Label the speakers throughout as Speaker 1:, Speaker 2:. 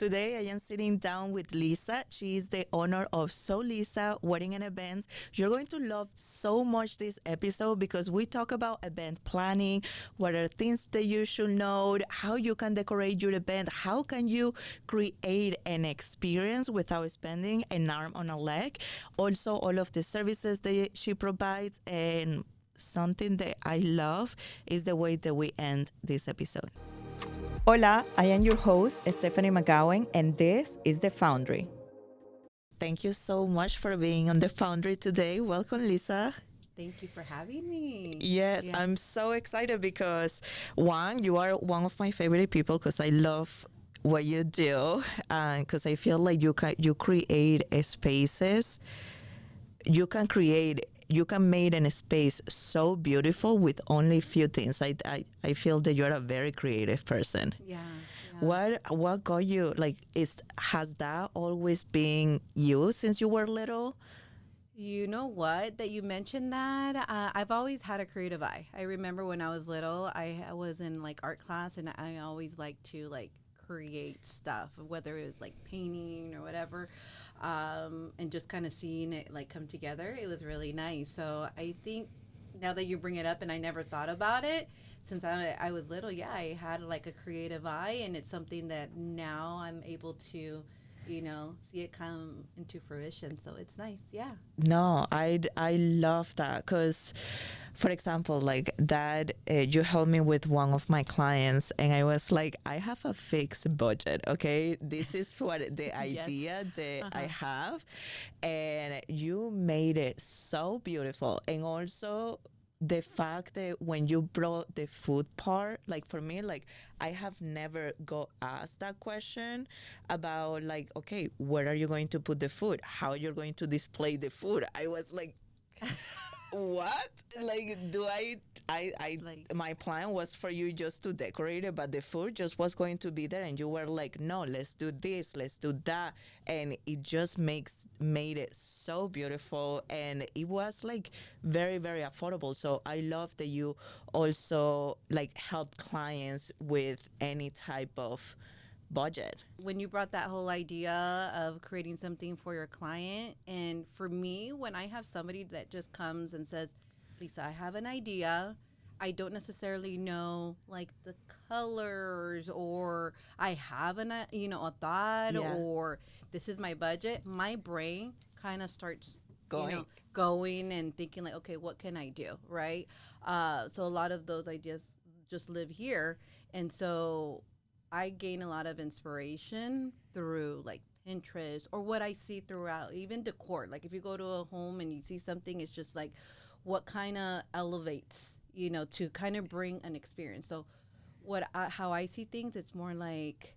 Speaker 1: Today I am sitting down with Liza. She is the owner of Soliza Wedding and Events. You're going to love so much this episode because we talk about event planning, what are things that you should know, how you can decorate your event, how can you create an experience without spending an arm on a leg. Also, all of the services that she provides, and something that I love is the way that we end this episode. Hola, I am your host, Stephanie McGowan, and this is the Foundry. Thank you so much for being on the Foundry today. Welcome, Lisa.
Speaker 2: Thank you for having me.
Speaker 1: Yes,
Speaker 2: Yeah.
Speaker 1: I'm so excited because one, you are one of my favorite people because I love what you do, and because I feel like you create spaces. You can make a space so beautiful with only few things. I feel that you're a very creative person.
Speaker 2: Yeah.
Speaker 1: What got you, like, has that always been you since you were little?
Speaker 2: You know what? That you mentioned that. I've always had a creative eye. I remember when I was little, I was in like art class, and I always liked to like create stuff, whether it was like painting or whatever, and just kind of seeing it like come together. It was really nice. So I think now that you bring it up, and I never thought about it since I was little. Yeah, I had like a creative eye, and it's something that now I'm able to, see it come into fruition. So it's nice. Yeah.
Speaker 1: No, I love that because, for example, like that, you helped me with one of my clients, and I was like, I have a fixed budget. Okay, this is what the
Speaker 2: Yes.
Speaker 1: idea that I have, and you made it so beautiful, and also the fact that when you brought the food part, like for me, like I have never got asked that question about like, okay, where are you going to put the food? How you're going to display the food? I was like, what? Like,
Speaker 2: Like,
Speaker 1: my plan was for you just to decorate it, but the food just was going to be there, and you were like, no, let's do this, let's do that, and it just made it so beautiful, and it was like very, very affordable. So I love that you also like help clients with any type of budget.
Speaker 2: when you brought that whole idea of creating something for your client, and for me, when I have somebody that just comes and says, Lisa, I have an idea, I don't necessarily know like the colors, or I have a thought,
Speaker 1: Yeah.
Speaker 2: or this is my budget, my brain kind of starts
Speaker 1: Going.
Speaker 2: going and thinking like, okay, what can I do, right? So a lot of those ideas just live here, and so I gain a lot of inspiration through like Pinterest or what I see throughout, even decor. Like if you go to a home and you see something, it's just like what kind of elevates, to kind of bring an experience. So how I see things, it's more like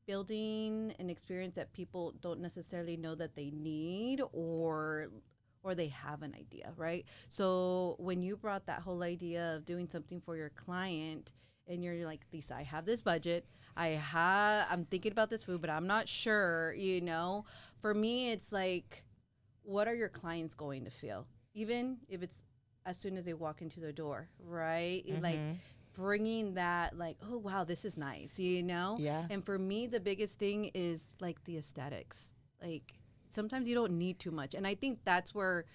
Speaker 2: building an experience that people don't necessarily know that they need, or they have an idea, right? So when you brought that whole idea of doing something for your client, and you're like, Lisa, I have this budget, I'm thinking about this food, but I'm not sure, for me it's like, what are your clients going to feel, even if it's as soon as they walk into the door, right? Like bringing that, like, oh wow, this is nice,
Speaker 1: Yeah.
Speaker 2: and for me the biggest thing is like the aesthetics. Like sometimes you don't need too much, and I think that's where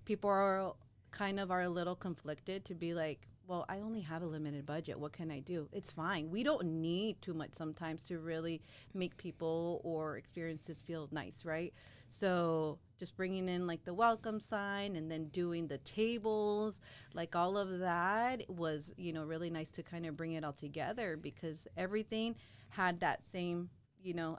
Speaker 2: people are a little conflicted, to be like, well, I only have a limited budget, what can I do? It's fine, we don't need too much sometimes to really make people or experiences feel nice, right? So just bringing in like the welcome sign, and then doing the tables, like all of that was, really nice to kind of bring it all together, because everything had that same,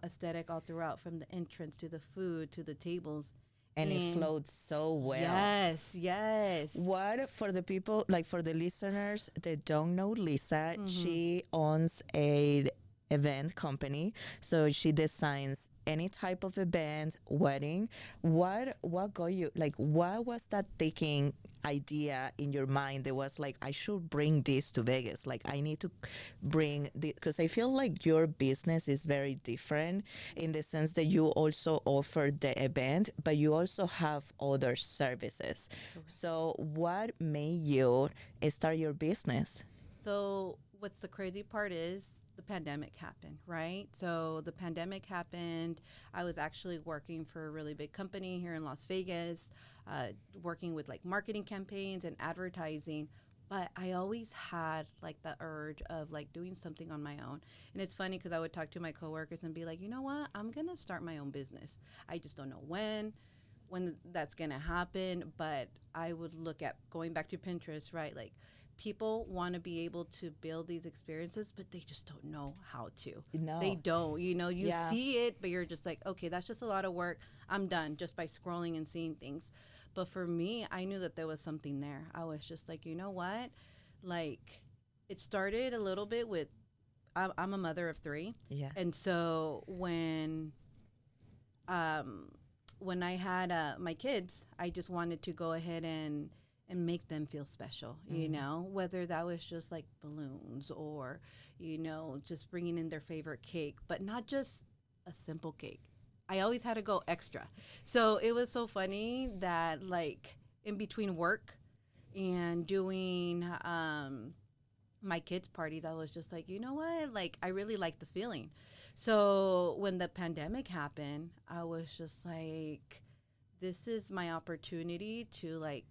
Speaker 2: aesthetic all throughout, from the entrance to the food to the tables.
Speaker 1: And it flowed so well.
Speaker 2: Yes, yes.
Speaker 1: What, for the people, like for the listeners that don't know Lisa, she owns a event company, so she designs any type of event, wedding. What got you, like, what was that thinking idea in your mind that was like, I should bring this to Vegas, like I need to bring the, because I feel like your business is very different in the sense that you also offer the event, but you also have other services. So what made you start your business?
Speaker 2: So what's the crazy part is, the pandemic happened, right? So the pandemic happened. I was actually working for a really big company here in Las Vegas, working with like marketing campaigns and advertising. But I always had like the urge of like doing something on my own. And it's funny because I would talk to my coworkers and be like, you know what? I'm going to start my own business. I just don't know when that's going to happen. But I would look at going back to Pinterest, right? Like people want to be able to build these experiences, but they just don't know how to.
Speaker 1: No.
Speaker 2: They don't, you
Speaker 1: Yeah.
Speaker 2: see it, but you're just like, okay, that's just a lot of work. I'm done just by scrolling and seeing things. But for me, I knew that there was something there. I was just like, you know what? Like, it started a little bit with, I'm a mother of three.
Speaker 1: Yeah.
Speaker 2: And so when I had my kids, I just wanted to go ahead and make them feel special, whether that was just like balloons or, just bringing in their favorite cake, but not just a simple cake. I always had to go extra. So it was so funny that like in between work and doing my kids' parties, I was just like, you know what? Like, I really like the feeling. So when the pandemic happened, I was just like, this is my opportunity to like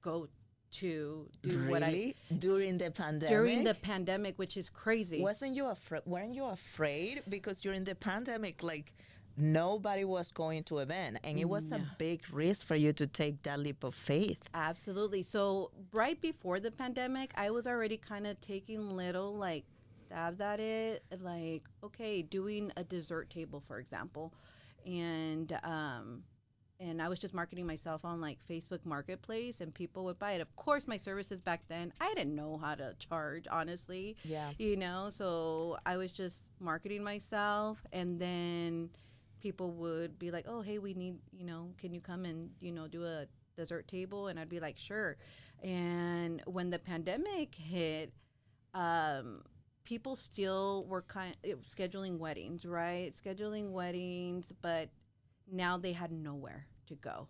Speaker 2: go to do
Speaker 1: really?
Speaker 2: what I
Speaker 1: During the pandemic?
Speaker 2: during the pandemic, which is crazy.
Speaker 1: Weren't you afraid? Because during the pandemic, like, nobody was going to event, and it was a big risk for you to take that leap of faith.
Speaker 2: Absolutely. So right before the pandemic, I was already kind of taking little like stabs at it, like, okay, doing a dessert table, for example. And I was just marketing myself on like Facebook Marketplace, and people would buy it. Of course, my services back then, I didn't know how to charge, honestly.
Speaker 1: Yeah.
Speaker 2: So I was just marketing myself, and then people would be like, oh, hey, we need, can you come and, do a dessert table? And I'd be like, sure. And when the pandemic hit, people still were scheduling weddings, right? Scheduling weddings, but now they had nowhere to go.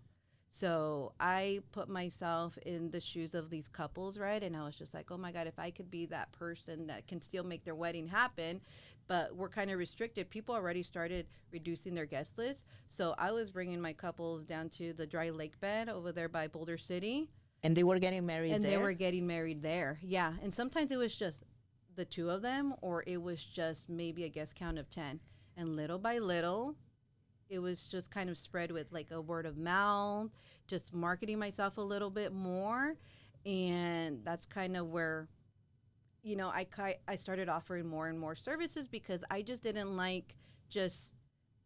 Speaker 2: So I put myself in the shoes of these couples, right? And I was just like, oh my God, if I could be that person that can still make their wedding happen, but we're kind of restricted. People already started reducing their guest list. So I was bringing my couples down to the dry lake bed over there by Boulder City.
Speaker 1: And they were getting married
Speaker 2: And
Speaker 1: there?
Speaker 2: they were getting married there. Yeah. And sometimes it was just the two of them, or it was just maybe a guest count of 10. And little by little, it was just kind of spread with like a word of mouth, just marketing myself a little bit more. And that's kind of where, I started offering more and more services, because I just didn't like just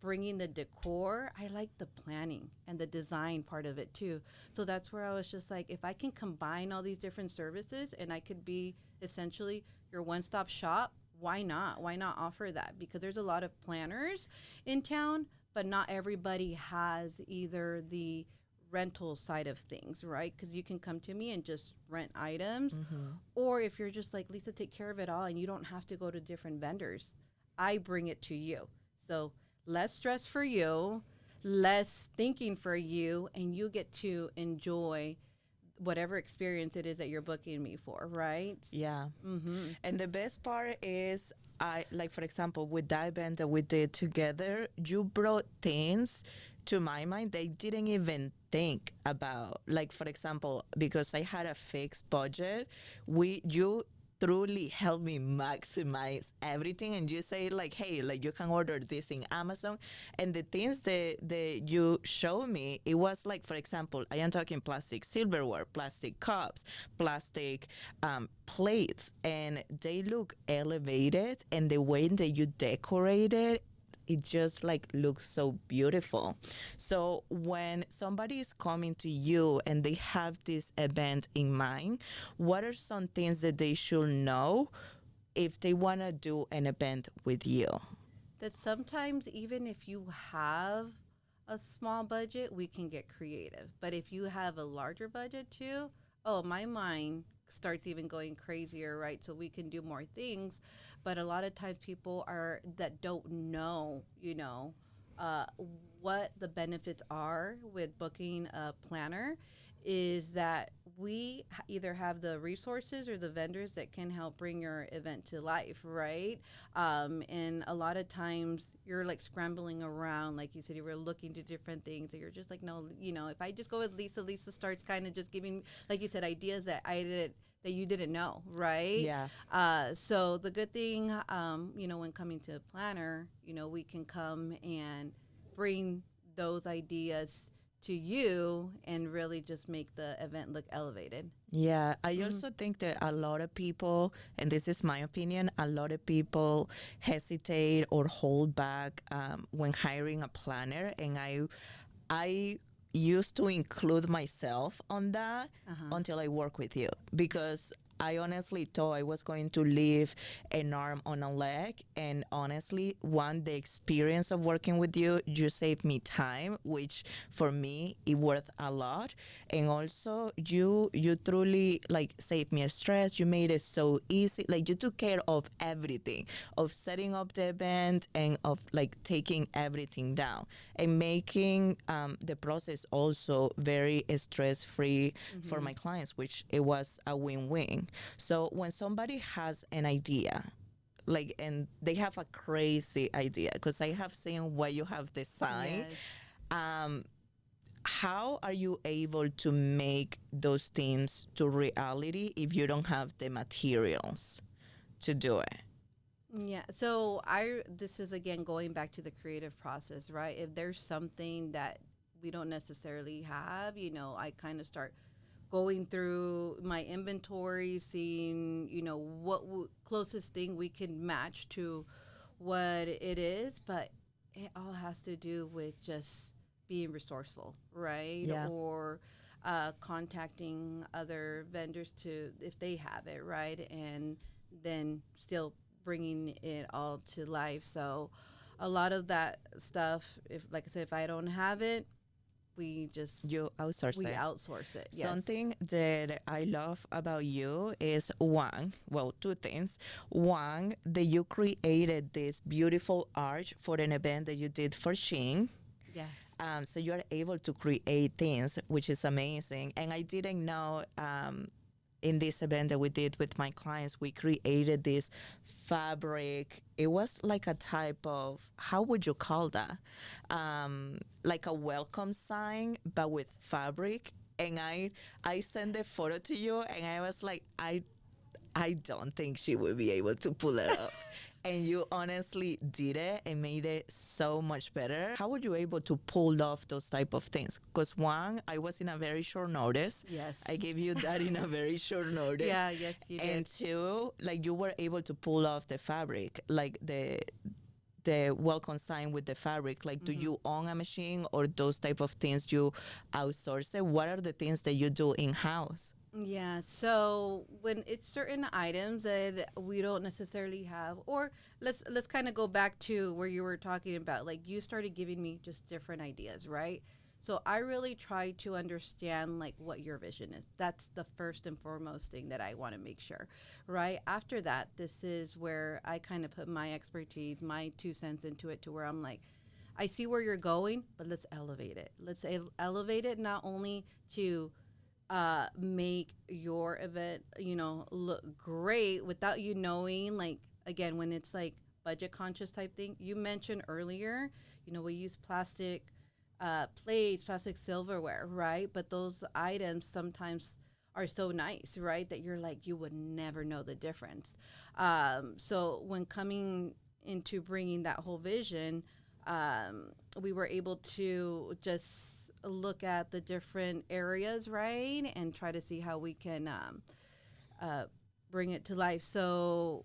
Speaker 2: bringing the decor. I like the planning and the design part of it too. So that's where I was just like, if I can combine all these different services and I could be essentially your one-stop shop, why not? Why not offer that? Because there's a lot of planners in town, but not everybody has either the rental side of things, right? Because you can come to me and just rent items. Or if you're just like, Lisa, take care of it all, and you don't have to go to different vendors, I bring it to you. So less stress for you, less thinking for you, and you get to enjoy whatever experience it is that you're booking me for, right?
Speaker 1: Yeah. And the best part is, like, for example, with that event that we did together, you brought things to my mind they didn't even think about. Like, for example, because I had a fixed budget, you truly helped me maximize everything. And you say like, hey, like, you can order this in Amazon, and the things that you show me, it was like, for example, I am talking plastic silverware, plastic cups, plastic plates, and they look elevated, and the way that you decorated, it just like looks so beautiful. So when somebody is coming to you and they have this event in mind, what are some things that they should know if they want to do an event with you?
Speaker 2: That sometimes even if you have a small budget, we can get creative. But if you have a larger budget too, oh, my mind starts even going crazier, right? So we can do more things. But a lot of times people that don't know, what the benefits are with booking a planner is that we either have the resources or the vendors that can help bring your event to life, right? And a lot of times you're like scrambling around, like you said, you were looking to different things, and you're just like, no, if I just go with Lisa, Lisa starts kind of just giving, like you said, ideas that I didn't that you didn't know, right?
Speaker 1: Yeah.
Speaker 2: So the good thing, when coming to a planner, we can come and bring those ideas to you and really just make the event look elevated.
Speaker 1: Yeah, I
Speaker 2: Hmm.
Speaker 1: also think that a lot of people, and this is my opinion, a lot of people hesitate or hold back when hiring a planner, and I used to include myself on that
Speaker 2: Uh huh.
Speaker 1: until I work with you because I honestly thought I was going to leave an arm on a leg. And honestly, one, the experience of working with you, you saved me time, which for me, it worth a lot. And also, you truly like saved me a stress. You made it so easy. Like you took care of everything, of setting up the event and of like taking everything down and making the process also very stress free for
Speaker 2: Hmm.
Speaker 1: my clients, which it was a win-win. So when somebody has an idea, like, and they have a crazy idea, because I have seen what you have designed,
Speaker 2: Yes.
Speaker 1: um, how are you able to make those things to reality if you don't have the materials to do it?
Speaker 2: Yeah. So this is again going back to the creative process, right? If there's something that we don't necessarily have, I kind of start going through my inventory, seeing, what closest thing we can match to what it is. But it all has to do with just being resourceful, right?
Speaker 1: Yeah.
Speaker 2: Or contacting other vendors to if they have it, right? And then still bringing it all to life. So a lot of that stuff, if like I said, if I don't have it, we just
Speaker 1: You outsource
Speaker 2: we
Speaker 1: it.
Speaker 2: outsource it. Yes.
Speaker 1: Something that I love about you is one, well, two things. One, that you created this beautiful art for an event that you did for Sheen.
Speaker 2: Yes.
Speaker 1: So you are able to create things, which is amazing. And I didn't know in this event that we did with my clients, we created this fabric. It was like a type of, how would you call that? Like a welcome sign, but with fabric. And I sent the photo to you, and I was like, I don't think she would be able to pull it off. And you honestly did it and made it so much better. How were you able to pull off those type of things? Because one, I was in a very short notice. I
Speaker 2: Yes.
Speaker 1: gave you that in a very short notice.
Speaker 2: Yeah. Yes, you
Speaker 1: And
Speaker 2: did.
Speaker 1: two, like you were able to pull off the fabric, like the welcome sign with the fabric. Like, do
Speaker 2: Hmm.
Speaker 1: you own a machine or those type of things you outsource it? What are the things that you do in house?
Speaker 2: Yeah. So when it's certain items that we don't necessarily have, or let's kind of go back to where you were talking about, like you started giving me just different ideas, right? So I really try to understand like what your vision is. That's the first and foremost thing that I want to make sure, right? After that, this is where I kind of put my expertise, my 2 cents into it, to where I'm like, I see where you're going, but let's elevate it. Let's elevate it not only to make your event, look great without you knowing, like, again, when it's like budget conscious type thing. You mentioned earlier, we use plastic plates, plastic silverware, right? But those items sometimes are so nice, right? That you're like, you would never know the difference. So when coming into bringing that whole vision, we were able to just look at the different areas, right, and try to see how we can uh, bring it to life. So,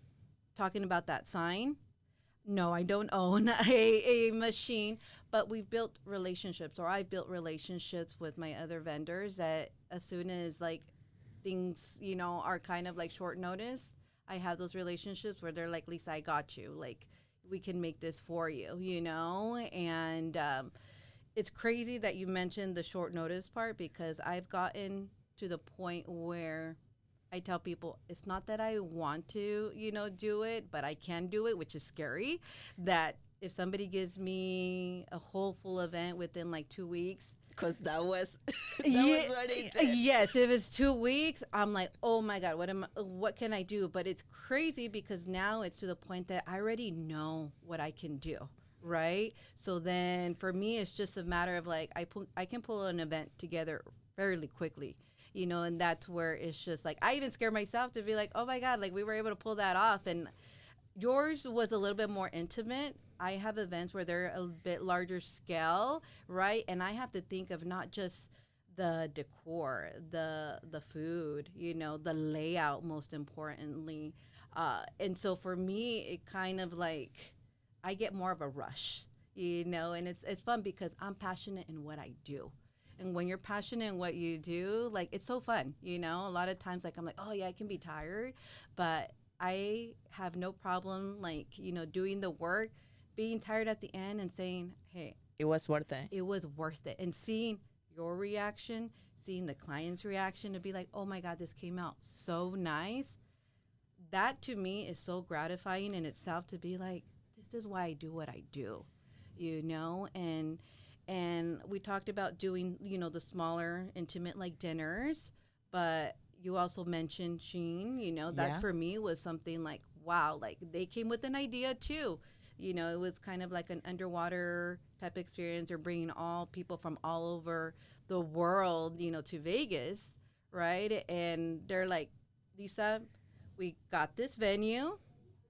Speaker 2: talking about that sign, no, I don't own a machine, but we've built relationships, or I built relationships with my other vendors that as soon as like things, are kind of like short notice, I have those relationships where they're like, Lisa, I got you. Like, we can make this for you, And it's crazy that you mentioned the short notice part, because I've gotten to the point where I tell people it's not that I want to, do it, but I can do it, which is scary. That if somebody gives me a whole full event within like 2 weeks,
Speaker 1: Because that was that
Speaker 2: yeah,
Speaker 1: was what he did.
Speaker 2: yes, if it's 2 weeks, I'm like, oh my God, what can I do? But it's crazy because now it's to the point that I already know what I can do. Right. So then for me, it's just a matter of like, I can pull an event together fairly quickly, and that's where it's just like, I even scare myself to be like, oh my God, like we were able to pull that off. And yours was a little bit more intimate. I have events where they're a bit larger scale, right? And I have to think of not just the decor, the food, the layout, most importantly. And so for me, it kind of like I get more of a rush, and it's fun because I'm passionate in what I do. And when you're passionate in what you do, like it's so fun, A lot of times, like I'm like, oh yeah, I can be tired, but I have no problem, like doing the work, being tired at the end, and saying, hey,
Speaker 1: It was worth it.
Speaker 2: it was worth it, and seeing your reaction, seeing the client's reaction, to be like, oh my God, this came out so nice. That to me is so gratifying in itself, to be like, this is why I do what I do, and we talked about doing, the smaller, intimate, like dinners, but you also mentioned Sheen, that's
Speaker 1: Yeah.
Speaker 2: for me was something like, wow, like they came with an idea too. It was kind of like an underwater type experience, or bringing all people from all over the world, to Vegas, right? And they're like, Lisa, we got this venue,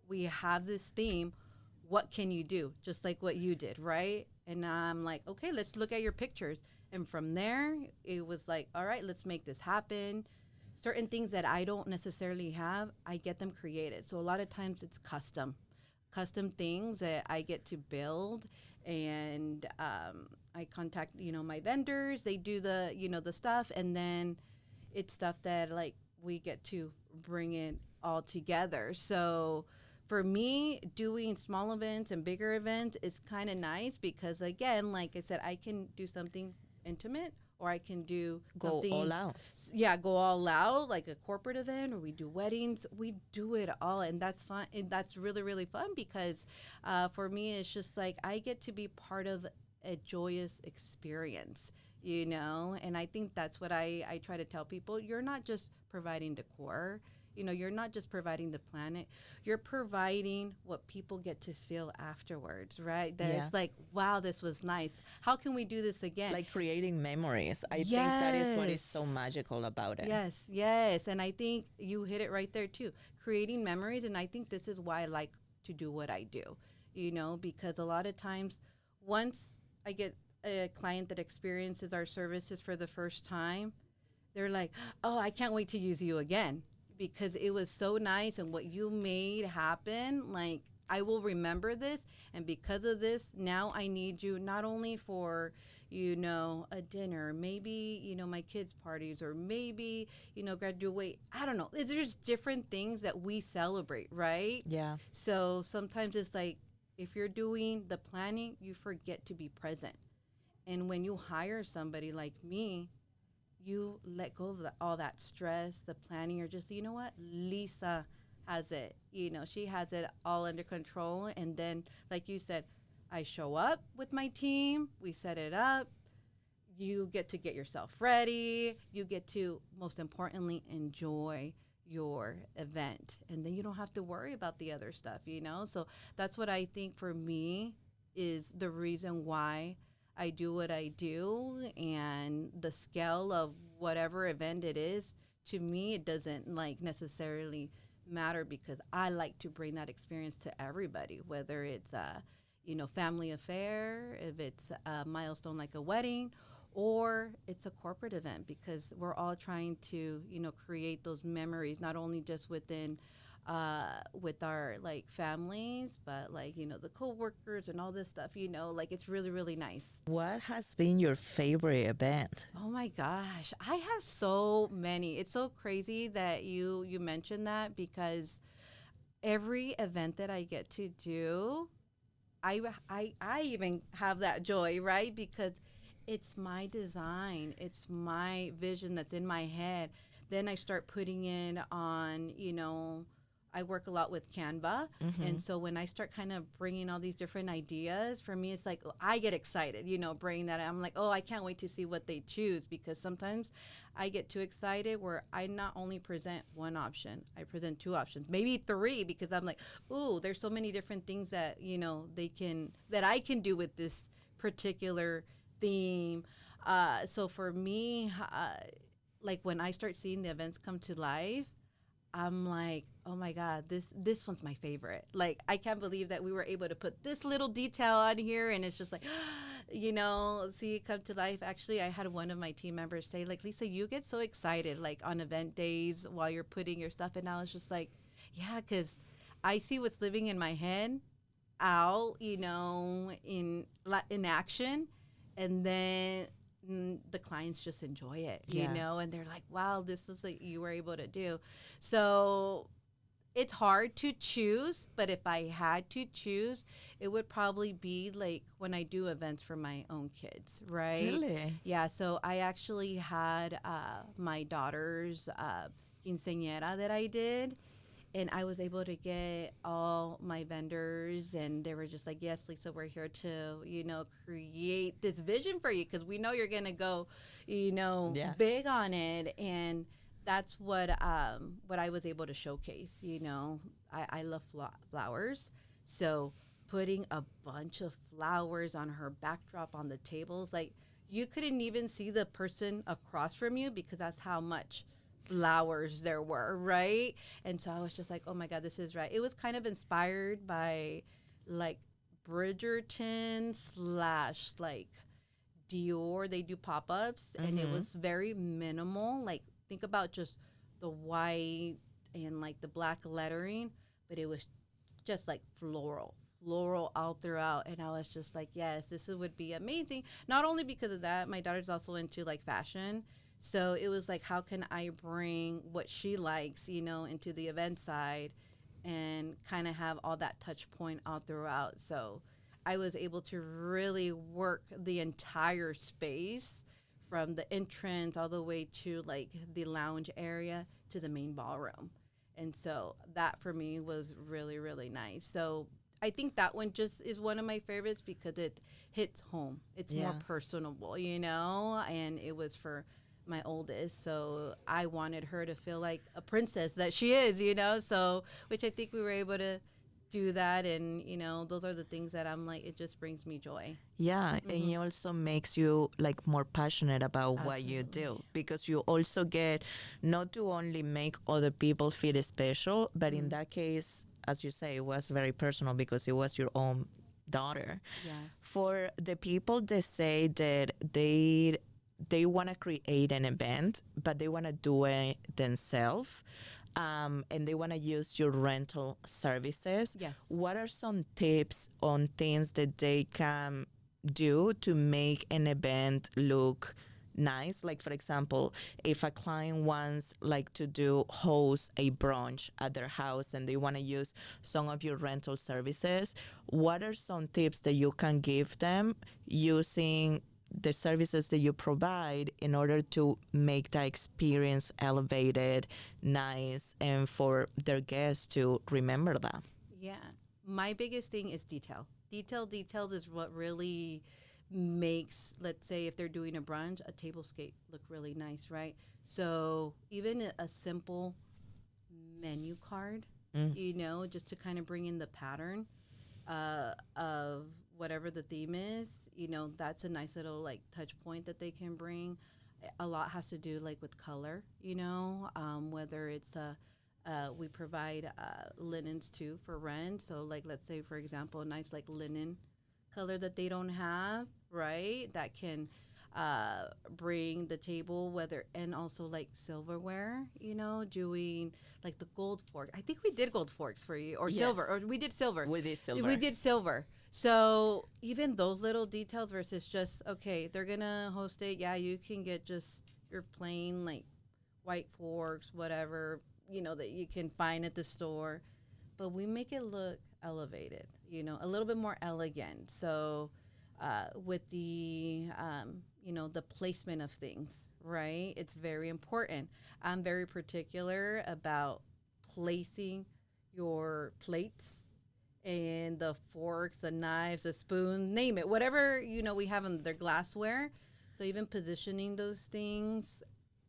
Speaker 2: we have this theme, what can you do? Just like what you did, right? And I'm like, okay, let's look at your pictures. And from there, it was like, all right, let's make this happen. Certain things that I don't necessarily have, I get them created. So a lot of times it's custom things that I get to build. And I contact, my vendors. They do the stuff. And then it's stuff that like we get to bring it all together. So for me, doing small events and bigger events is kind of nice because, again, like I said, I can do something intimate, or I can do
Speaker 1: Go
Speaker 2: something,
Speaker 1: all out.
Speaker 2: yeah, go all out, like a corporate event, or we do weddings. We do it all, and that's fun. And that's really, really fun because for me, it's just like I get to be part of a joyous experience, And I think that's what I try to tell people. You're not just providing decor. You're not just providing the planet, you're providing what people get to feel afterwards, right? That
Speaker 1: Yeah.
Speaker 2: it's like, wow, this was nice. How can we do this again?
Speaker 1: Like creating memories. I think that is what is so
Speaker 2: Yes.
Speaker 1: magical about it.
Speaker 2: Yes, yes. And I think you hit it right there too. Creating memories. And I think this is why I like to do what I do, because a lot of times, once I get a client that experiences our services for the first time, they're like, oh, I can't wait to use you again because it was so nice and what you made happen. Like, I will remember this. And because of this, now I need you not only for, a dinner, maybe, my kids' parties, or maybe, graduate. I don't know. There's different things that we celebrate, right?
Speaker 1: Yeah.
Speaker 2: So sometimes it's like, if you're doing the planning, you forget to be present. And when you hire somebody like me, you let go of all that stress, the planning. You're just, you know what? Lisa has it. She has it all under control. And then, like you said, I show up with my team. We set it up. You get yourself ready. You get to, most importantly, enjoy your event. And then you don't have to worry about the other stuff. So that's what I think for me is the reason why I do what I do, and the scale of whatever event it is, to me, it doesn't like necessarily matter because I like to bring that experience to everybody, whether it's a, family affair, if it's a milestone like a wedding, or it's a corporate event, because we're all trying to, create those memories, not only just with our like families, but like, the coworkers and all this stuff, like it's really, really nice.
Speaker 1: What has been your favorite event?
Speaker 2: Oh my gosh, I have so many. It's so crazy that you mentioned that, because every event that I get to do, I even have that joy, right? Because it's my design, it's my vision that's in my head. Then I start putting in on, I work a lot with Canva.
Speaker 1: Mm-hmm.
Speaker 2: And so when I start kind of bringing all these different ideas, for me, it's like, I get excited, bringing that. I'm like, oh, I can't wait to see what they choose, because sometimes I get too excited where I not only present one option, I present two options, maybe three, because I'm like, ooh, there's so many different things that, that I can do with this particular theme. So for me, like when I start seeing the events come to life, I'm like, oh my God, this one's my favorite. Like, I can't believe that we were able to put this little detail on here, and it's just like, see it come to life. Actually, I had one of my team members say, like, Lisa, you get so excited, like on event days while you're putting your stuff, and I was just like, yeah, because I see what's living in my head out, in action, and then the clients just enjoy it, and they're like, wow, this was like you were able to do. So it's hard to choose, but if I had to choose, it would probably be like when I do events for my own kids, right?
Speaker 1: Really?
Speaker 2: Yeah, so I actually had my daughter's quinceañera that I did, and I was able to get all my vendors, and they were just like, yes, Lisa, we're here to, create this vision for you, because we know you're going to go, big on it. And that's what I was able to showcase. I love flowers. So putting a bunch of flowers on her backdrop on the tables, like you couldn't even see the person across from you, because that's how much flowers there were, right? And so I was just like, oh my God, this is right. It was kind of inspired by like Bridgerton slash like Dior. They do pop-ups, and it was very minimal. Like, think about just the white and like the black lettering, but it was just like floral all throughout. And I was just like, yes, would be amazing. Not only because of that, my daughter's also into like fashion. So it was like, how can I bring what she likes, into the event side, and kind of have all that touch point all throughout. So I was able to really work the entire space from the entrance all the way to like the lounge area to the main ballroom. And so that for me was really, really nice. So I think that one just is one of my favorites because it hits home. It's more personable, and it was for my oldest, so I wanted her to feel like a princess that she is, so which I think we were able to do that. And those are the things that I'm like, it just brings me joy.
Speaker 1: Yeah, and it also makes you like more passionate about what you do, because you also get not to only make other people feel special, but in that case, as you say, it was very personal because it was your own daughter.
Speaker 2: Yes.
Speaker 1: For the people that say that they want to create an event, but they want to do it themselves, and they want to use your rental services.
Speaker 2: Yes.
Speaker 1: What are some tips on things that they can do to make an event look nice? Like, for example, if a client wants like to host a brunch at their house and they want to use some of your rental services, what are some tips that you can give them using the services that you provide in order to make the experience elevated, nice, and for their guests to remember that?
Speaker 2: Yeah. My biggest thing is detail. Details is what really makes, let's say if they're doing a brunch, a tablescape look really nice, right? So even a simple menu card, just to kind of bring in the pattern of whatever the theme is, that's a nice little like touch point that they can bring. A lot has to do like with color, whether it's we provide linens too for rent. So like, let's say for example, a nice like linen color that they don't have, right? That can bring the table, and also like silverware, doing like the gold fork. I think we did gold forks for you, or silver, or we did silver.
Speaker 1: We did silver.
Speaker 2: We did silver. So even those little details versus just, okay, they're going to host it. Yeah, you can get just your plain like white forks, whatever, that you can find at the store. But we make it look elevated, a little bit more elegant. So with the, the placement of things, right? It's very important. I'm very particular about placing your plates and the forks, the knives, the spoons, name it, whatever we have in their glassware. So even positioning those things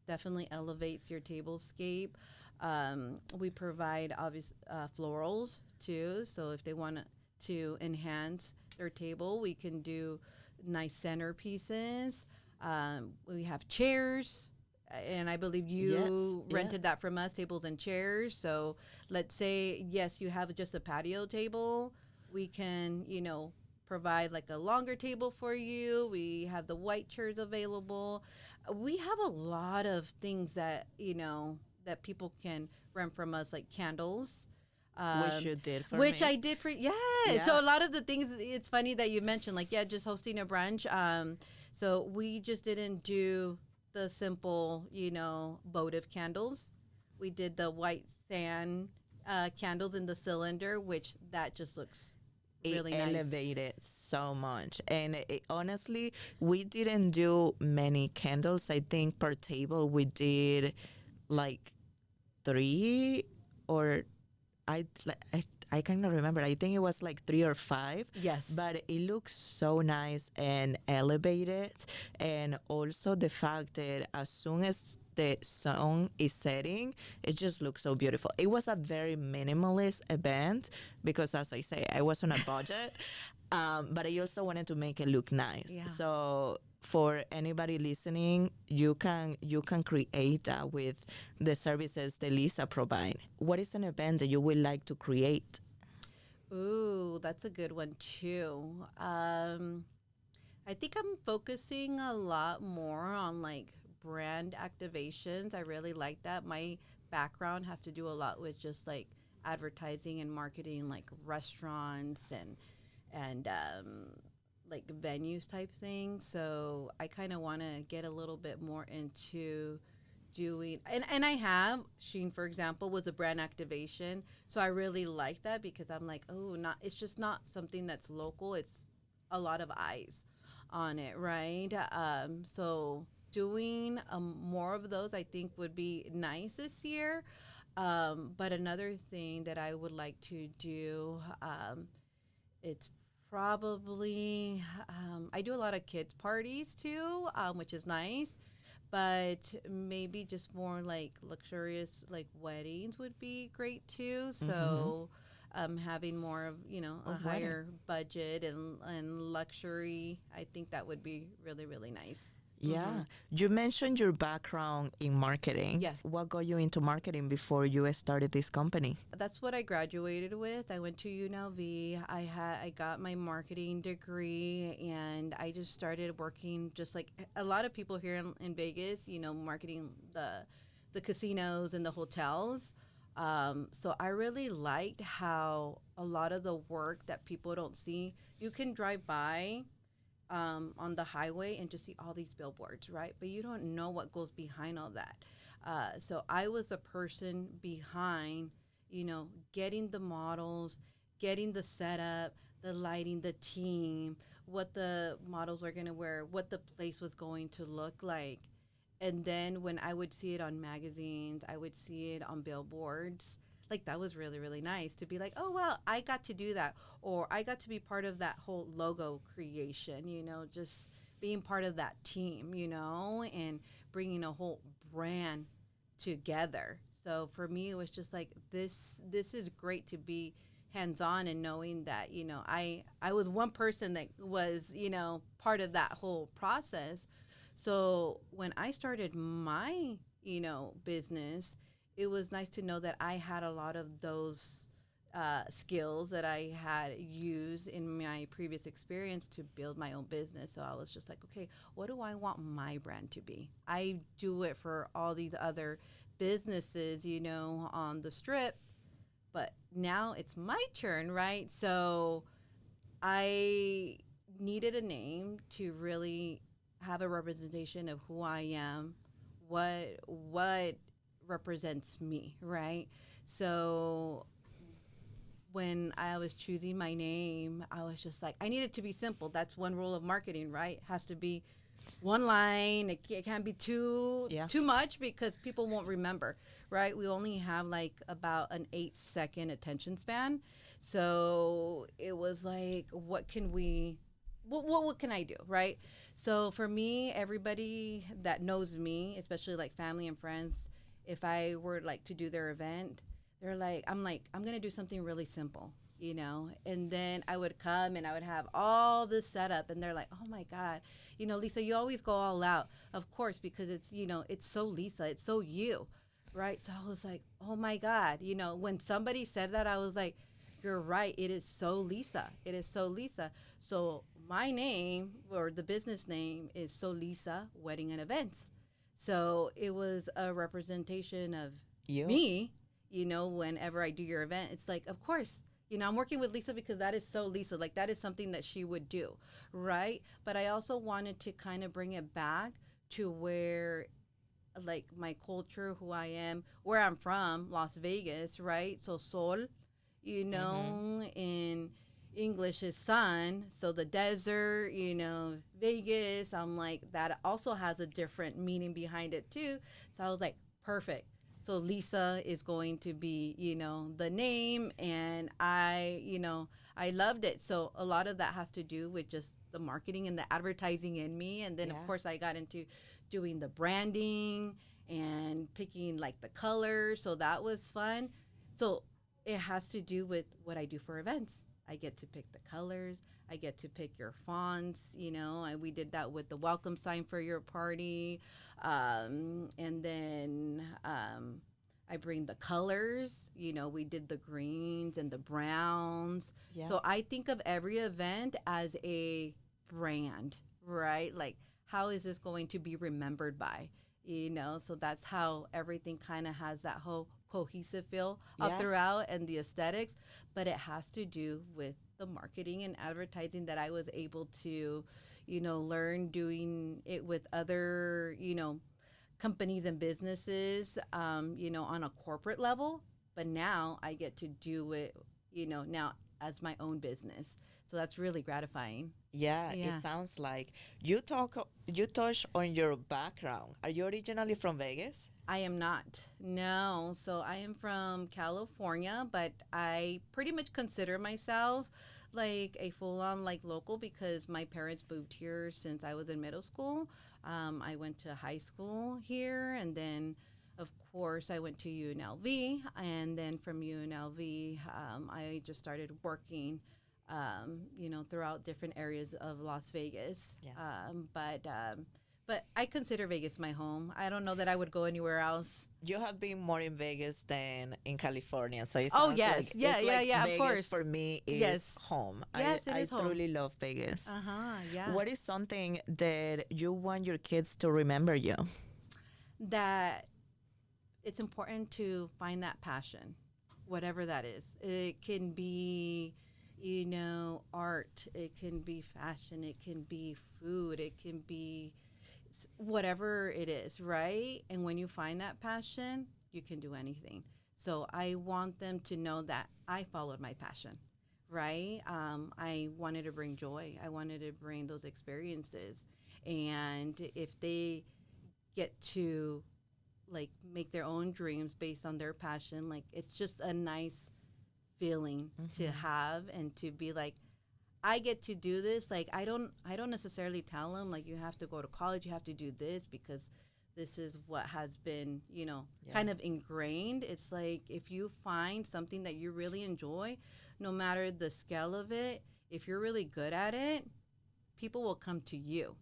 Speaker 2: definitely elevates your tablescape. We provide obvious florals too. So if they want to enhance their table, we can do nice centerpieces. We have chairs, and I believe you rented that from us, tables and chairs. So let's say, yes, you have just a patio table. We can, provide like a longer table for you. We have the white chairs available. We have a lot of things that, that people can rent from us, like candles.
Speaker 1: Which you did for
Speaker 2: Which
Speaker 1: me.
Speaker 2: I did for yeah.
Speaker 1: Yeah.
Speaker 2: So a lot of the things, it's funny that you mentioned, like, yeah, just hosting a brunch. So we just didn't do the simple, votive candles. We did the white sand candles in the cylinder, which that just looks really
Speaker 1: It
Speaker 2: nice.
Speaker 1: elevated so much. And honestly, we didn't do many candles. I think per table we did like 3 or I like I cannot remember. I think it was like 3 or 5.
Speaker 2: Yes.
Speaker 1: But it looks so nice and elevated. And also the fact that as soon as the sun is setting, it just looks so beautiful. It was a very minimalist event because, as I say, I was on a budget. But I also wanted to make it look nice.
Speaker 2: Yeah.
Speaker 1: So for anybody listening, you can create that with the services that Liza provide. What is an event that you would like to create?
Speaker 2: Ooh, that's a good one too. I think I'm focusing a lot more on like brand activations. I really like that. My background has to do a lot with just like advertising and marketing, like restaurants and like venues type thing. So I kind of want to get a little bit more into doing and I have Sheen, for example, was a brand activation. So I really like that because I'm like, oh, not it's just not something that's local. It's a lot of eyes on it, right? So doing more of those I think would be nice this year. But another thing that I would like to do, it's probably I do a lot of kids parties too, which is nice. But maybe just more like luxurious, like weddings would be great too. So, having more of a
Speaker 1: Of wedding.
Speaker 2: higher budget and luxury, I think that would be really really nice.
Speaker 1: Yeah. You mentioned your background in marketing.
Speaker 2: Yes.
Speaker 1: What got you into marketing before you started this company?
Speaker 2: That's what I graduated with. I went to UNLV. I got my marketing degree, and I just started working just like a lot of people here in Vegas. Marketing the casinos and the hotels. So I really liked how a lot of the work that people don't see, you can drive by on the highway and just see all these billboards, right? But you don't know what goes behind all that. So I was the person behind, getting the models, getting the setup, the lighting, the team, what the models are going to wear, what the place was going to look like. And then when I would see it on magazines, I would see it on billboards. Like that was really, really nice to be like, oh, well, I got to do that. Or I got to be part of that whole logo creation, just being part of that team, and bringing a whole brand together. So for me, it was just like, this is great to be hands-on and knowing that, I was one person that was, part of that whole process. So when I started my, business, it was nice to know that I had a lot of those skills that I had used in my previous experience to build my own business. So I was just like, okay, what do I want my brand to be? I do it for all these other businesses, on the strip, but now it's my turn, right? So I needed a name to really have a representation of who I am, what represents me, right? So when I was choosing my name, I was just like, I need it to be simple. That's one rule of marketing, right? Has to be one line. It can't be
Speaker 1: Yeah.
Speaker 2: too much because people won't remember, right? We only have like about an 8-second attention span. So it was like, what can I do, right? So for me, everybody that knows me, especially like family and friends, if I were like to do their event, like, I'm gonna do something really simple, and then I would come and I would have all this setup, and they're like, oh my God, Lisa, you always go all out. Of course, because it's so Lisa, it's so you, right? So I was like, oh my God, when somebody said that, I was like, you're right, it is so Lisa, it is so Lisa. So my name, or the business name, is Soliza Wedding and Events. So it was a representation of
Speaker 1: You.
Speaker 2: me, whenever I do your event. It's like, of course, I'm working with Lisa because that is so Lisa. Like, that is something that she would do, right? But I also wanted to kind of bring it back to where, like, my culture, who I am, where I'm from, Las Vegas, right? So Sol,
Speaker 1: Mm-hmm.
Speaker 2: in English is sun. So the desert, Vegas, I'm like, that also has a different meaning behind it too. So I was like, perfect. So Lisa is going to be, the name. And I loved it. So a lot of that has to do with just the marketing and the advertising in me. And then, of
Speaker 1: Yeah.
Speaker 2: course, I got into doing the branding and picking like the colors. So that was fun. So it has to do with what I do for events. I get to pick the colors. I get to pick your fonts. And we did that with the welcome sign for your party. And then I bring the colors. We did the greens and the browns.
Speaker 1: Yeah.
Speaker 2: So I think of every event as a brand, right? Like, how is this going to be remembered by? So that's how everything kind of has that whole cohesive feel all
Speaker 1: Yeah.
Speaker 2: throughout, and the aesthetics. But it has to do with the marketing and advertising that I was able to learn doing it with other companies and businesses, on a corporate level. But now I get to do it, now as my own business. So that's really gratifying.
Speaker 1: Yeah, it
Speaker 2: Yeah.
Speaker 1: sounds like you touch on your background. Are you originally from Vegas?
Speaker 2: I am not. No. So I am from California, but I pretty much consider myself like a full on like local because my parents moved here since I was in middle school. I went to high school here, and then, of course, I went to UNLV. And then from UNLV, I just started working, throughout different areas of Las Vegas.
Speaker 1: Yeah.
Speaker 2: But I consider Vegas my home. I don't know that I would go anywhere else.
Speaker 1: You have been more in Vegas than in California, so it
Speaker 2: Oh
Speaker 1: sounds
Speaker 2: yes,
Speaker 1: like
Speaker 2: yeah,
Speaker 1: it's
Speaker 2: yeah,
Speaker 1: like
Speaker 2: yeah. Of
Speaker 1: Vegas
Speaker 2: course,
Speaker 1: for me is
Speaker 2: yes,
Speaker 1: home. I
Speaker 2: yes, it
Speaker 1: I
Speaker 2: is home.
Speaker 1: truly love Vegas.
Speaker 2: Yeah.
Speaker 1: What is something that you want your kids to remember you?
Speaker 2: That it's important to find that passion, whatever that is. It can be, art. It can be fashion. It can be food. It can be whatever it is, right? And when you find that passion, you can do anything. So I want them to know that I followed my passion, right? I wanted to bring joy. I wanted to bring those experiences. And if they get to like make their own dreams based on their passion, like it's just a nice feeling to
Speaker 1: Hmm.
Speaker 2: have, and to be like, I get to do this. Like, I don't necessarily tell them like you have to go to college, you have to do this because this is what has been,
Speaker 1: Yeah.
Speaker 2: kind of ingrained. It's like if you find something that you really enjoy, no matter the scale of it, if you're really good at it, people will come to you.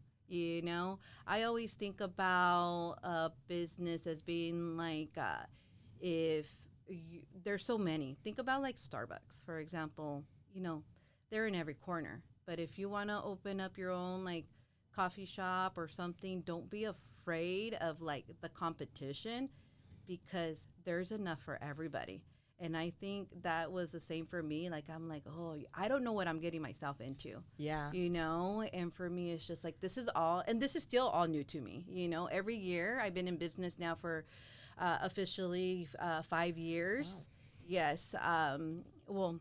Speaker 2: I always think about a business as being like, if there's so many. Think about like Starbucks, for example. They're in every corner. But if you want to open up your own like coffee shop or something, don't be afraid of like the competition, because there's enough for everybody. And I think that was the same for me. Like, I'm like, oh, I don't know what I'm getting myself into,
Speaker 1: Yeah.
Speaker 2: And for me, it's just like, this is all, and this is still all new to me. Every year I've been in business now for officially 5 years.
Speaker 1: Wow.
Speaker 2: Yes. Well,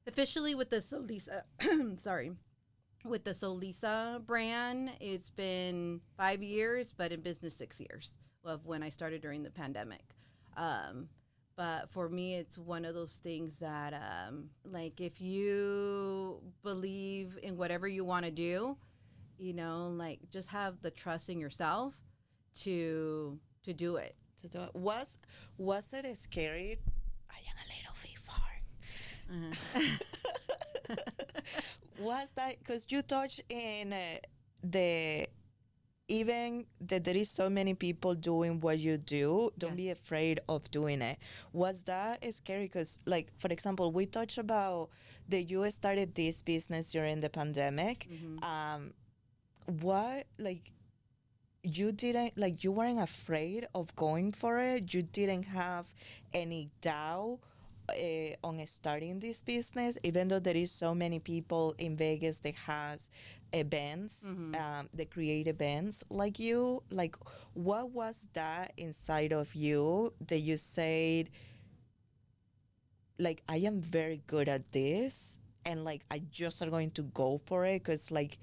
Speaker 2: officially with the Solisa, sorry, with the Soliza brand, it's been 5 years, but in business 6 years of when I started during the pandemic. Um, but for me, it's one of those things that, like, if you believe in whatever you want to do, like, just have the trust in yourself to do it.
Speaker 1: To do it. Was it scary? I am a little bit far.
Speaker 2: Uh-huh.
Speaker 1: Was that because you touched in the even that there is so many people doing what you do, don't be
Speaker 2: Yes.
Speaker 1: afraid of doing it. Was that scary? Because, like, for example, we touched about that you started this business during the pandemic.
Speaker 2: Hmm.
Speaker 1: What, like, you didn't, like, you weren't afraid of going for it? You didn't have any doubt on starting this business, even though there is so many people in Vegas that has events,
Speaker 2: Hmm.
Speaker 1: that create events like you. Like, what was that inside of you that you said, like, I am very good at this, and like I just are going to go for it because like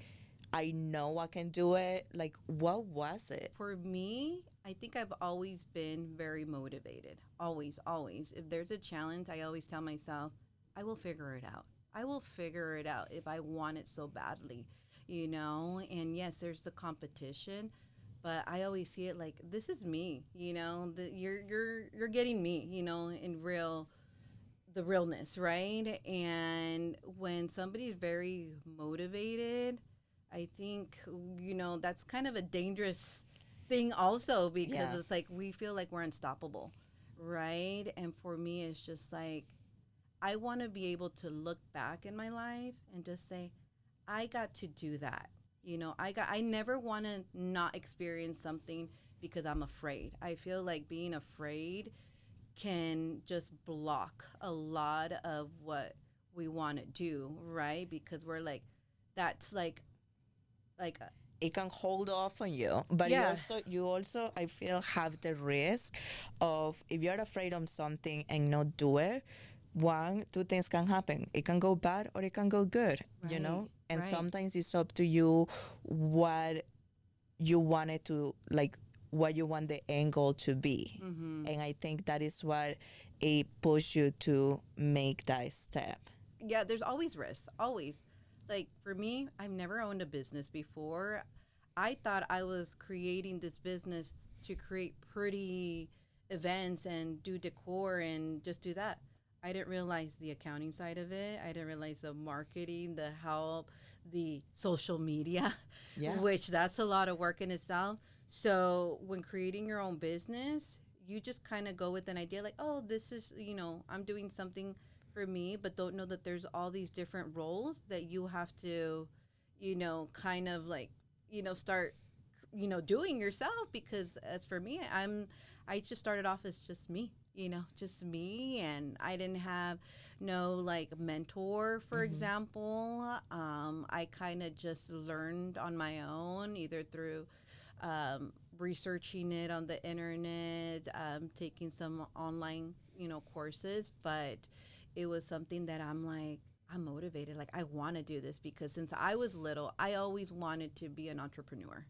Speaker 1: I know I can do it. Like, what was it?
Speaker 2: For me, I think I've always been very motivated. Always, always. If there's a challenge, I always tell myself, I will figure it out. I will figure it out if I want it so badly. And yes, there's the competition, but I always see it like this is me. You're getting me, in real the realness, right? And when somebody's very motivated, I think, that's kind of a dangerous thing also because
Speaker 1: Yeah.
Speaker 2: it's like we feel like we're unstoppable, right? And for me, it's just like I want to be able to look back in my life and just say, I got to do that. I never want to not experience something because I'm afraid. I feel like being afraid can just block a lot of what we want to do, right? Because we're like, that's like
Speaker 1: It can hold off on you, but
Speaker 2: yeah,
Speaker 1: you also I feel have the risk of, if you're afraid of something and not do it, one two things can happen. It can go bad or it can go good,
Speaker 2: right,
Speaker 1: and
Speaker 2: right.
Speaker 1: sometimes it's up to you what you want it to, like, what you want the end goal to be.
Speaker 2: Mm-hmm.
Speaker 1: And I think that is what it pushed you to make that step.
Speaker 2: Yeah, there's always risks, always. Like for me, I've never owned a business before. I thought I was creating this business to create pretty events and do decor and just do that. I didn't realize the accounting side of it. I didn't realize the marketing, the help, the social media,
Speaker 1: Yeah.
Speaker 2: which that's a lot of work in itself. So when creating your own business, you just kind of go with an idea like, oh, this is, I'm doing something for me, but don't know that there's all these different roles that you have to, kind of like, start, doing yourself. Because as for me, I just started off as just me, just me. And I didn't have no like mentor, for
Speaker 1: Hmm.
Speaker 2: example. I kind of just learned on my own, either through researching it on the internet, taking some online, courses. But it was something that I'm like, I'm motivated. Like, I want to do this because since I was little, I always wanted to be an entrepreneur.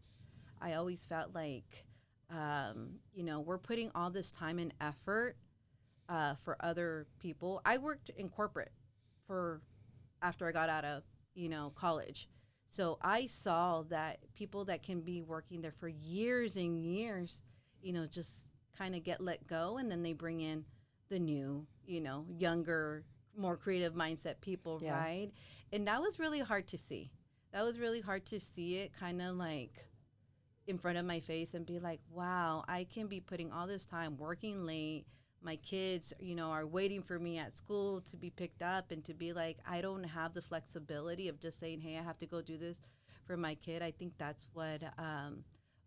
Speaker 2: I always felt like, we're putting all this time and effort for other people. I worked in corporate for after I got out of, college. So I saw that people that can be working there for years and years, just kind of get let go, and then they bring in the new, younger, more creative mindset people,
Speaker 1: Yeah.
Speaker 2: right? And that was really hard to see. That was really hard to see it kind of like in front of my face and be like, wow, I can be putting all this time working late. My kids, are waiting for me at school to be picked up, and to be like, I don't have the flexibility of just saying, hey, I have to go do this for my kid. I think that's what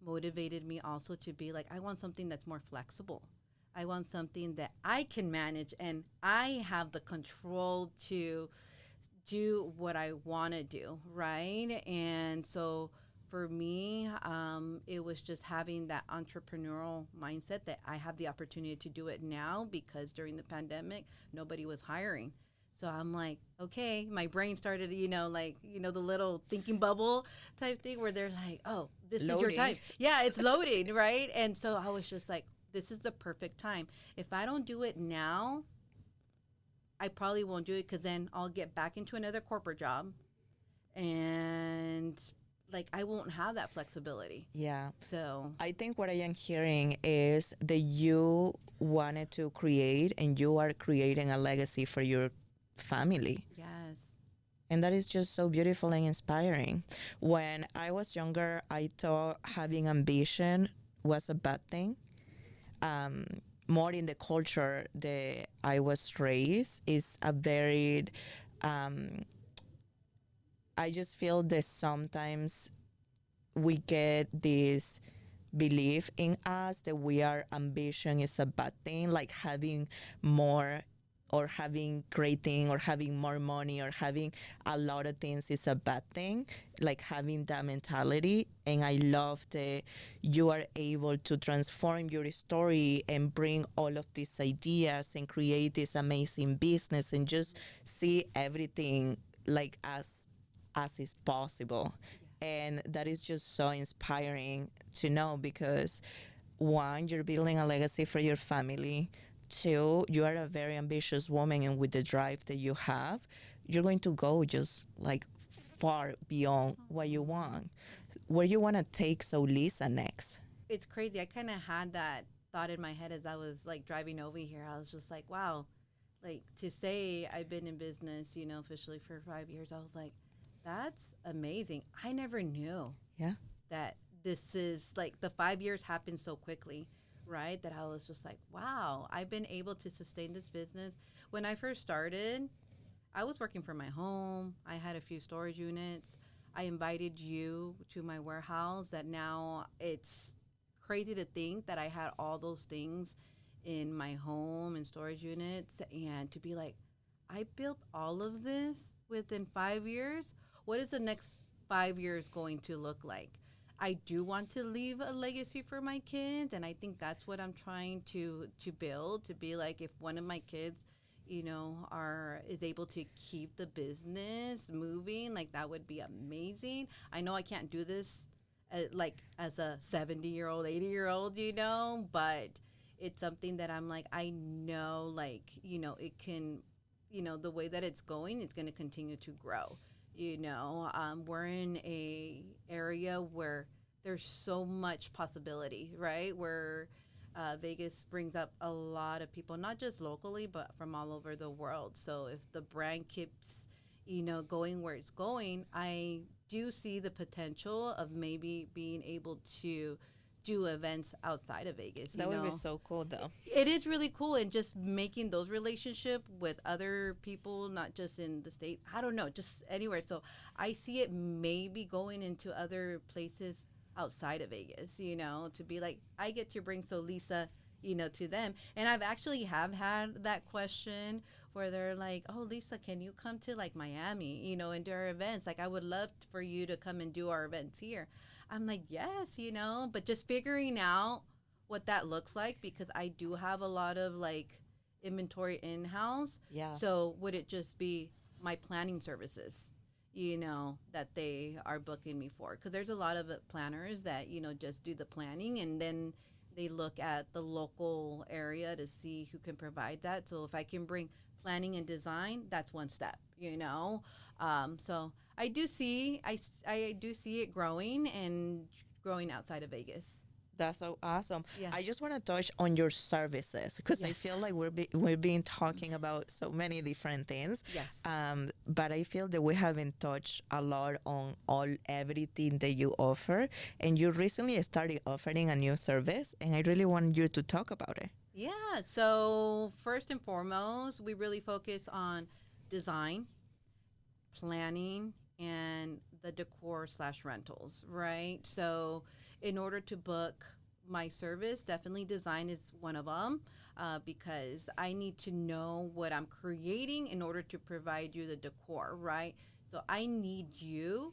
Speaker 2: motivated me also to be like, I want something that's more flexible. I want something that I can manage and I have the control to do what I want to do, right? And so for me, it was just having that entrepreneurial mindset that I have the opportunity to do it now because during the pandemic, nobody was hiring. So I'm like, okay, my brain started, like, the little thinking bubble type thing where they're like, oh, this is your
Speaker 1: Loading.
Speaker 2: time. Yeah, it's loading, right? And so I was just like, this is the perfect time. If I don't do it now, I probably won't do it because then I'll get back into another corporate job and like I won't have that flexibility.
Speaker 1: Yeah.
Speaker 2: So,
Speaker 1: I think what I am hearing is that you wanted to create and you are creating a legacy for your family.
Speaker 2: yes.
Speaker 1: And that is just so beautiful and inspiring. When I was younger, I thought having ambition was a bad thing. Um, More in the culture that I was raised is a very, um, I just feel that sometimes we get this belief in us that we are ambition is a bad thing, like having more or having great thing or having more money or having a lot of things is a bad thing, like having that mentality. And I love that you are able to transform your story and bring all of these ideas and create this amazing business and just see everything like as is possible. And that is just so inspiring to know because one, you're building a legacy for your family. Two, you are a very ambitious woman, and with the drive that you have, you're going to go just like far beyond what you want. Where you want to take Soliza next?
Speaker 2: It's crazy. I kind of had that thought in my head as I was like driving over here. I was just like, wow, like to say I've been in business, officially for 5 years. I was like, that's amazing. I never knew
Speaker 1: Yeah.
Speaker 2: that this is like the 5 years happened so quickly, right? That I was just like, wow, I've been able to sustain this business. When I first started, I was working from my home. I had a few storage units. I invited you to my warehouse that now it's crazy to think that I had all those things in my home and storage units and to be like, I built all of this within 5 years. What is the next 5 years going to look like? I do want to leave a legacy for my kids, and I think that's what I'm trying to build. To be like, if one of my kids, are is able to keep the business moving, like that would be amazing. I know I can't do this, like as a 70-year-old, 80-year-old, but it's something that I'm like, I know, like it can, the way that it's going, it's going to continue to grow. We're in a area where there's so much possibility, right? Where Vegas brings up a lot of people, not just locally, but from all over the world. So if the brand keeps, going where it's going, I do see the potential of maybe being able to do events outside of Vegas.
Speaker 1: That would be so cool, though.
Speaker 2: It is really cool, and just making those relationship with other people, not just in the state. I don't know, just anywhere. So I see it maybe going into other places outside of Vegas. To be like, I get to bring Soliza, to them. And I've actually have had that question where they're like, "Oh, Lisa, can you come to like Miami, and do our events? Like, I would love for you to come and do our events here." I'm like, yes, but just figuring out what that looks like because I do have a lot of like inventory in house.
Speaker 1: Yeah.
Speaker 2: So would it just be my planning services, that they are booking me for? Because there's a lot of planners that, just do the planning and then they look at the local area to see who can provide that. So if I can bring planning and design, that's one step. So I do see it growing and growing outside of Vegas.
Speaker 1: That's so awesome.
Speaker 2: Yeah.
Speaker 1: I just want to touch on your services because I
Speaker 2: Yes.
Speaker 1: feel like we've been talking about so many different things.
Speaker 2: Yes.
Speaker 1: But I feel that we haven't touched a lot on everything that you offer. And you recently started offering a new service, and I really want you to talk about it.
Speaker 2: Yeah. So first and foremost, we really focus on design, planning, and the decor slash rentals, right? So in order to book my service, definitely design is one of them because I need to know what I'm creating in order to provide you the decor, right? So I need you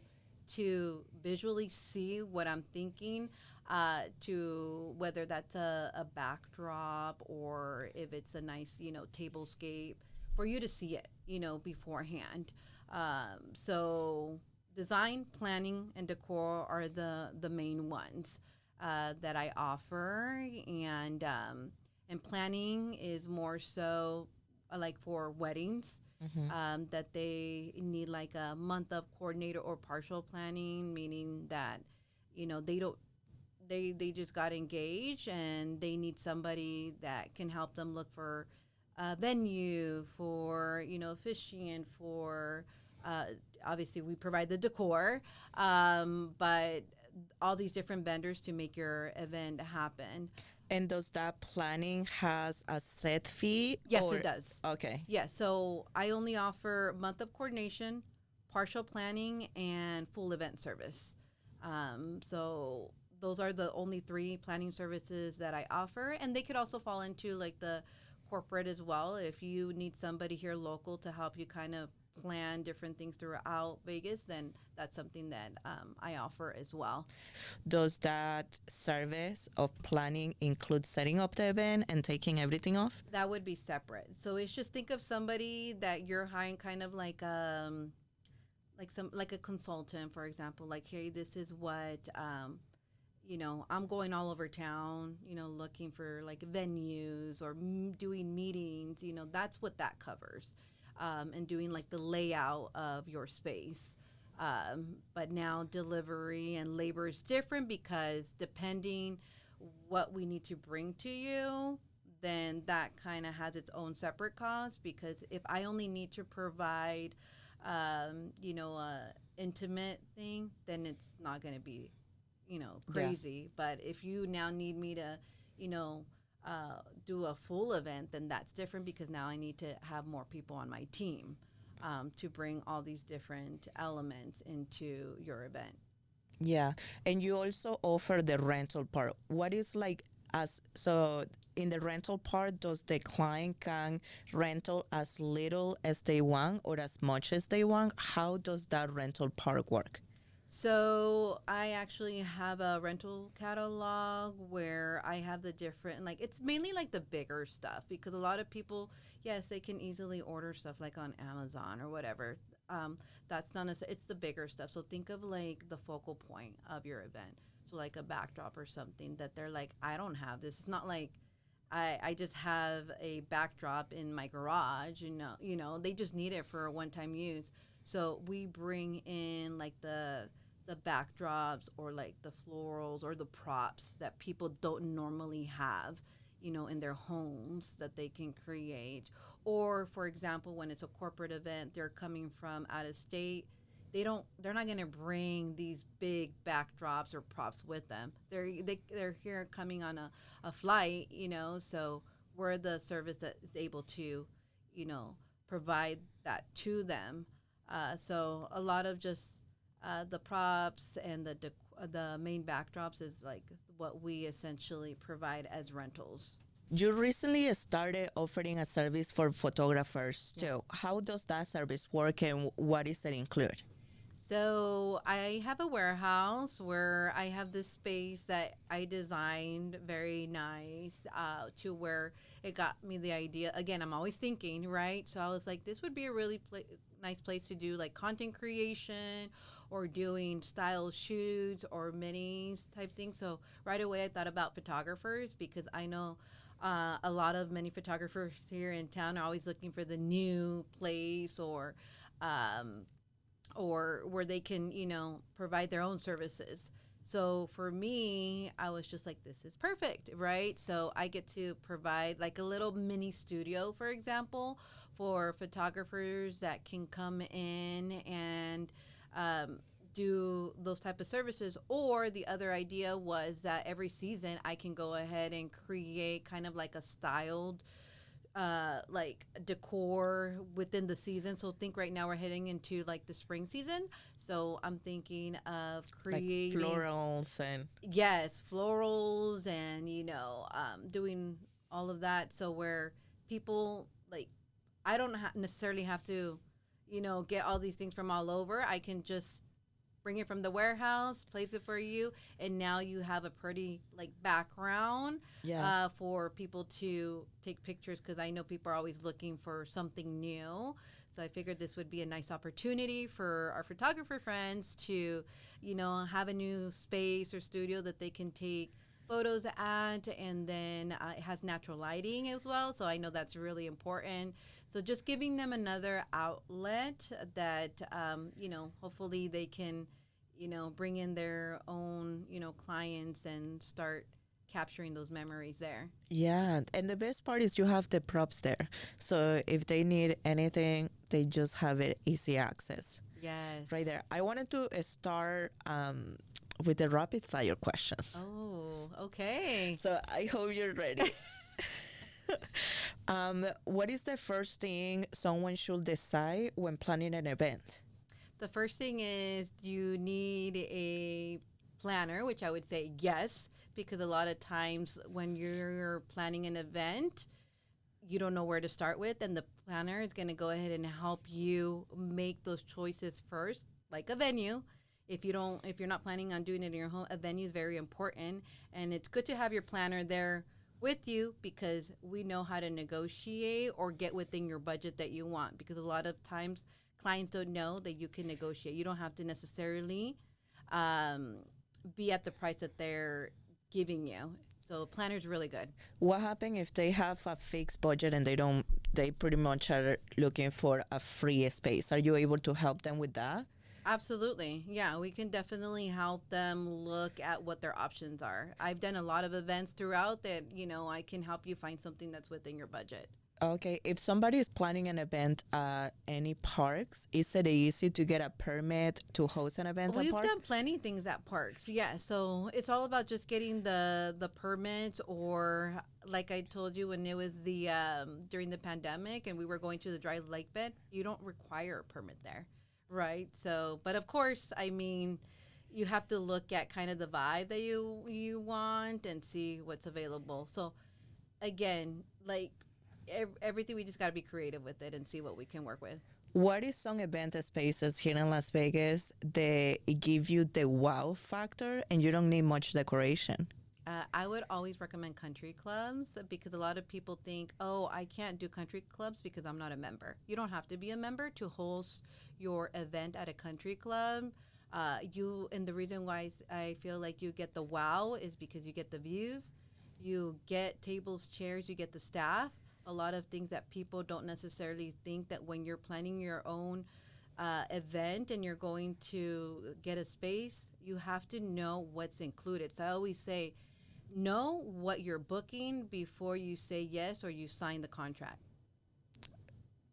Speaker 2: to visually see what I'm thinking, to whether that's a backdrop or if it's a nice, tablescape for you to see it, beforehand. So design, planning, and decor are the main ones that I offer, and planning is more so like for weddings.
Speaker 1: Mm-hmm.
Speaker 2: That they need like a month of coordinator or partial planning, meaning that they don't they just got engaged and they need somebody that can help them look for a venue, for officiant, for uh, obviously we provide the decor, but all these different vendors to make your event happen.
Speaker 1: And does that planning has a set fee?
Speaker 2: Yes,
Speaker 1: Or
Speaker 2: it does.
Speaker 1: okay.
Speaker 2: Yeah, so I only offer month of coordination, partial planning, and full event service. So those are the only three planning services that I offer, and they could also fall into like the corporate as well. If you need somebody here local to help you kind of plan different things throughout Vegas, then that's something that I offer as well.
Speaker 1: Does that service of planning include setting up the event and taking everything off?
Speaker 2: That would be separate. So it's just think of somebody that you're hiring, kind of like a consultant, for example. Like, hey, this is what I'm going all over town, looking for like venues or doing meetings. That's what that covers, and doing like the layout of your space. But now delivery and labor is different because depending what we need to bring to you, then that kind of has its own separate cost. Because if I only need to provide, a intimate thing, then it's not going to be, crazy. But if you now need me to, you know, do a full event, then that's different because now I need to have more people on my team to bring all these different elements into your event.
Speaker 1: Yeah. And you also offer the rental part. What is like as so in the rental part, does the client can rental as little as they want or as much as they want? How does that rental part work?
Speaker 2: So I actually have a rental catalog where I have the different, like, it's mainly like the bigger stuff because a lot of people, yes, they can easily order stuff like on Amazon or whatever. That's not necessarily, it's the bigger stuff. So think of like the focal point of your event. So like a backdrop or something that they're like, I don't have this. It's not like I just have a backdrop in my garage, they just need it for a one-time use. So we bring in like the backdrops or like the florals or the props that people don't normally have, in their homes that they can create. Or for example, when it's a corporate event, they're coming from out of state. They're not going to bring these big backdrops or props with them. They're here coming on a flight, so we're the service that is able to, provide that to them. So a lot of just the props and the main backdrops is like what we essentially provide as rentals.
Speaker 1: You recently started offering a service for photographers too. How does that service work and what is it include?
Speaker 2: So I have a warehouse where I have this space that I designed very nice, to where it got me the idea. Again, I'm always thinking, right? So I was like, this would be a really nice place to do like content creation or doing style shoots or minis type thing. So right away I thought about photographers because I know a lot of many photographers here in town are always looking for the new place or where they can, provide their own services. So for me, I was just like, this is perfect, right? So I get to provide like a little mini studio, for example, for photographers that can come in and do those type of services. Or the other idea was that every season I can go ahead and create kind of like a styled like decor within the season. So think right now we're heading into like the spring season. So I'm thinking of creating
Speaker 1: Like florals and
Speaker 2: yes, florals and doing all of that. So where people like I don't necessarily have to get all these things from all over. I can just bring it from the warehouse, place it for you, and now you have a pretty like background for people to take pictures, because I know people are always looking for something new. So I figured this would be a nice opportunity for our photographer friends to, have a new space or studio that they can take photos at, and then it has natural lighting as well. So I know that's really important. So just giving them another outlet that, hopefully they can, bring in their own, clients and start capturing those memories there.
Speaker 1: Yeah, and the best part is you have the props there. So if they need anything, they just have it easy access.
Speaker 2: Yes.
Speaker 1: Right there. I wanted to start with the rapid fire questions.
Speaker 2: Oh, okay.
Speaker 1: So I hope you're ready. What is the first thing someone should decide when planning an event?
Speaker 2: The first thing is, you need a planner, which I would say yes, because a lot of times when you're planning an event, you don't know where to start with, and the planner is going to go ahead and help you make those choices first, like a venue. If you're not planning on doing it in your home, a venue is very important, and it's good to have your planner there with you, because we know how to negotiate or get within your budget that you want, because a lot of times clients don't know that you can negotiate. You don't have to necessarily be at the price that they're giving you. So planner's really good.
Speaker 1: What happens if they have a fixed budget and they pretty much are looking for a free space? Are you able to help them with that?
Speaker 2: Absolutely. Yeah, we can definitely help them look at what their options are. I've done a lot of events throughout that, I can help you find something that's within your budget.
Speaker 1: Okay, if somebody is planning an event at any parks, is it easy to get a permit to host an event at
Speaker 2: We've
Speaker 1: park?
Speaker 2: done plenty of things at parks. Yeah, so it's all about just getting the permits, or like I told you, when it was the during the pandemic and we were going to the dry lake bed, you don't require a permit there, right? So, but of course, I mean, you have to look at kind of the vibe that you want and see what's available. So, again, like everything, we just got to be creative with it and see what we can work with.
Speaker 1: What is some event spaces here in Las Vegas that give you the wow factor and you don't need much decoration?
Speaker 2: I would always recommend country clubs, because a lot of people think, oh, I can't do country clubs because I'm not a member. You don't have to be a member to host your event at a country club. And the reason why I feel like you get the wow is because you get the views, you get tables, chairs, you get the staff. A lot of things that people don't necessarily think, that when you're planning your own event and you're going to get a space, you have to know what's included. So I always say, know what you're booking before you say yes or you sign the contract.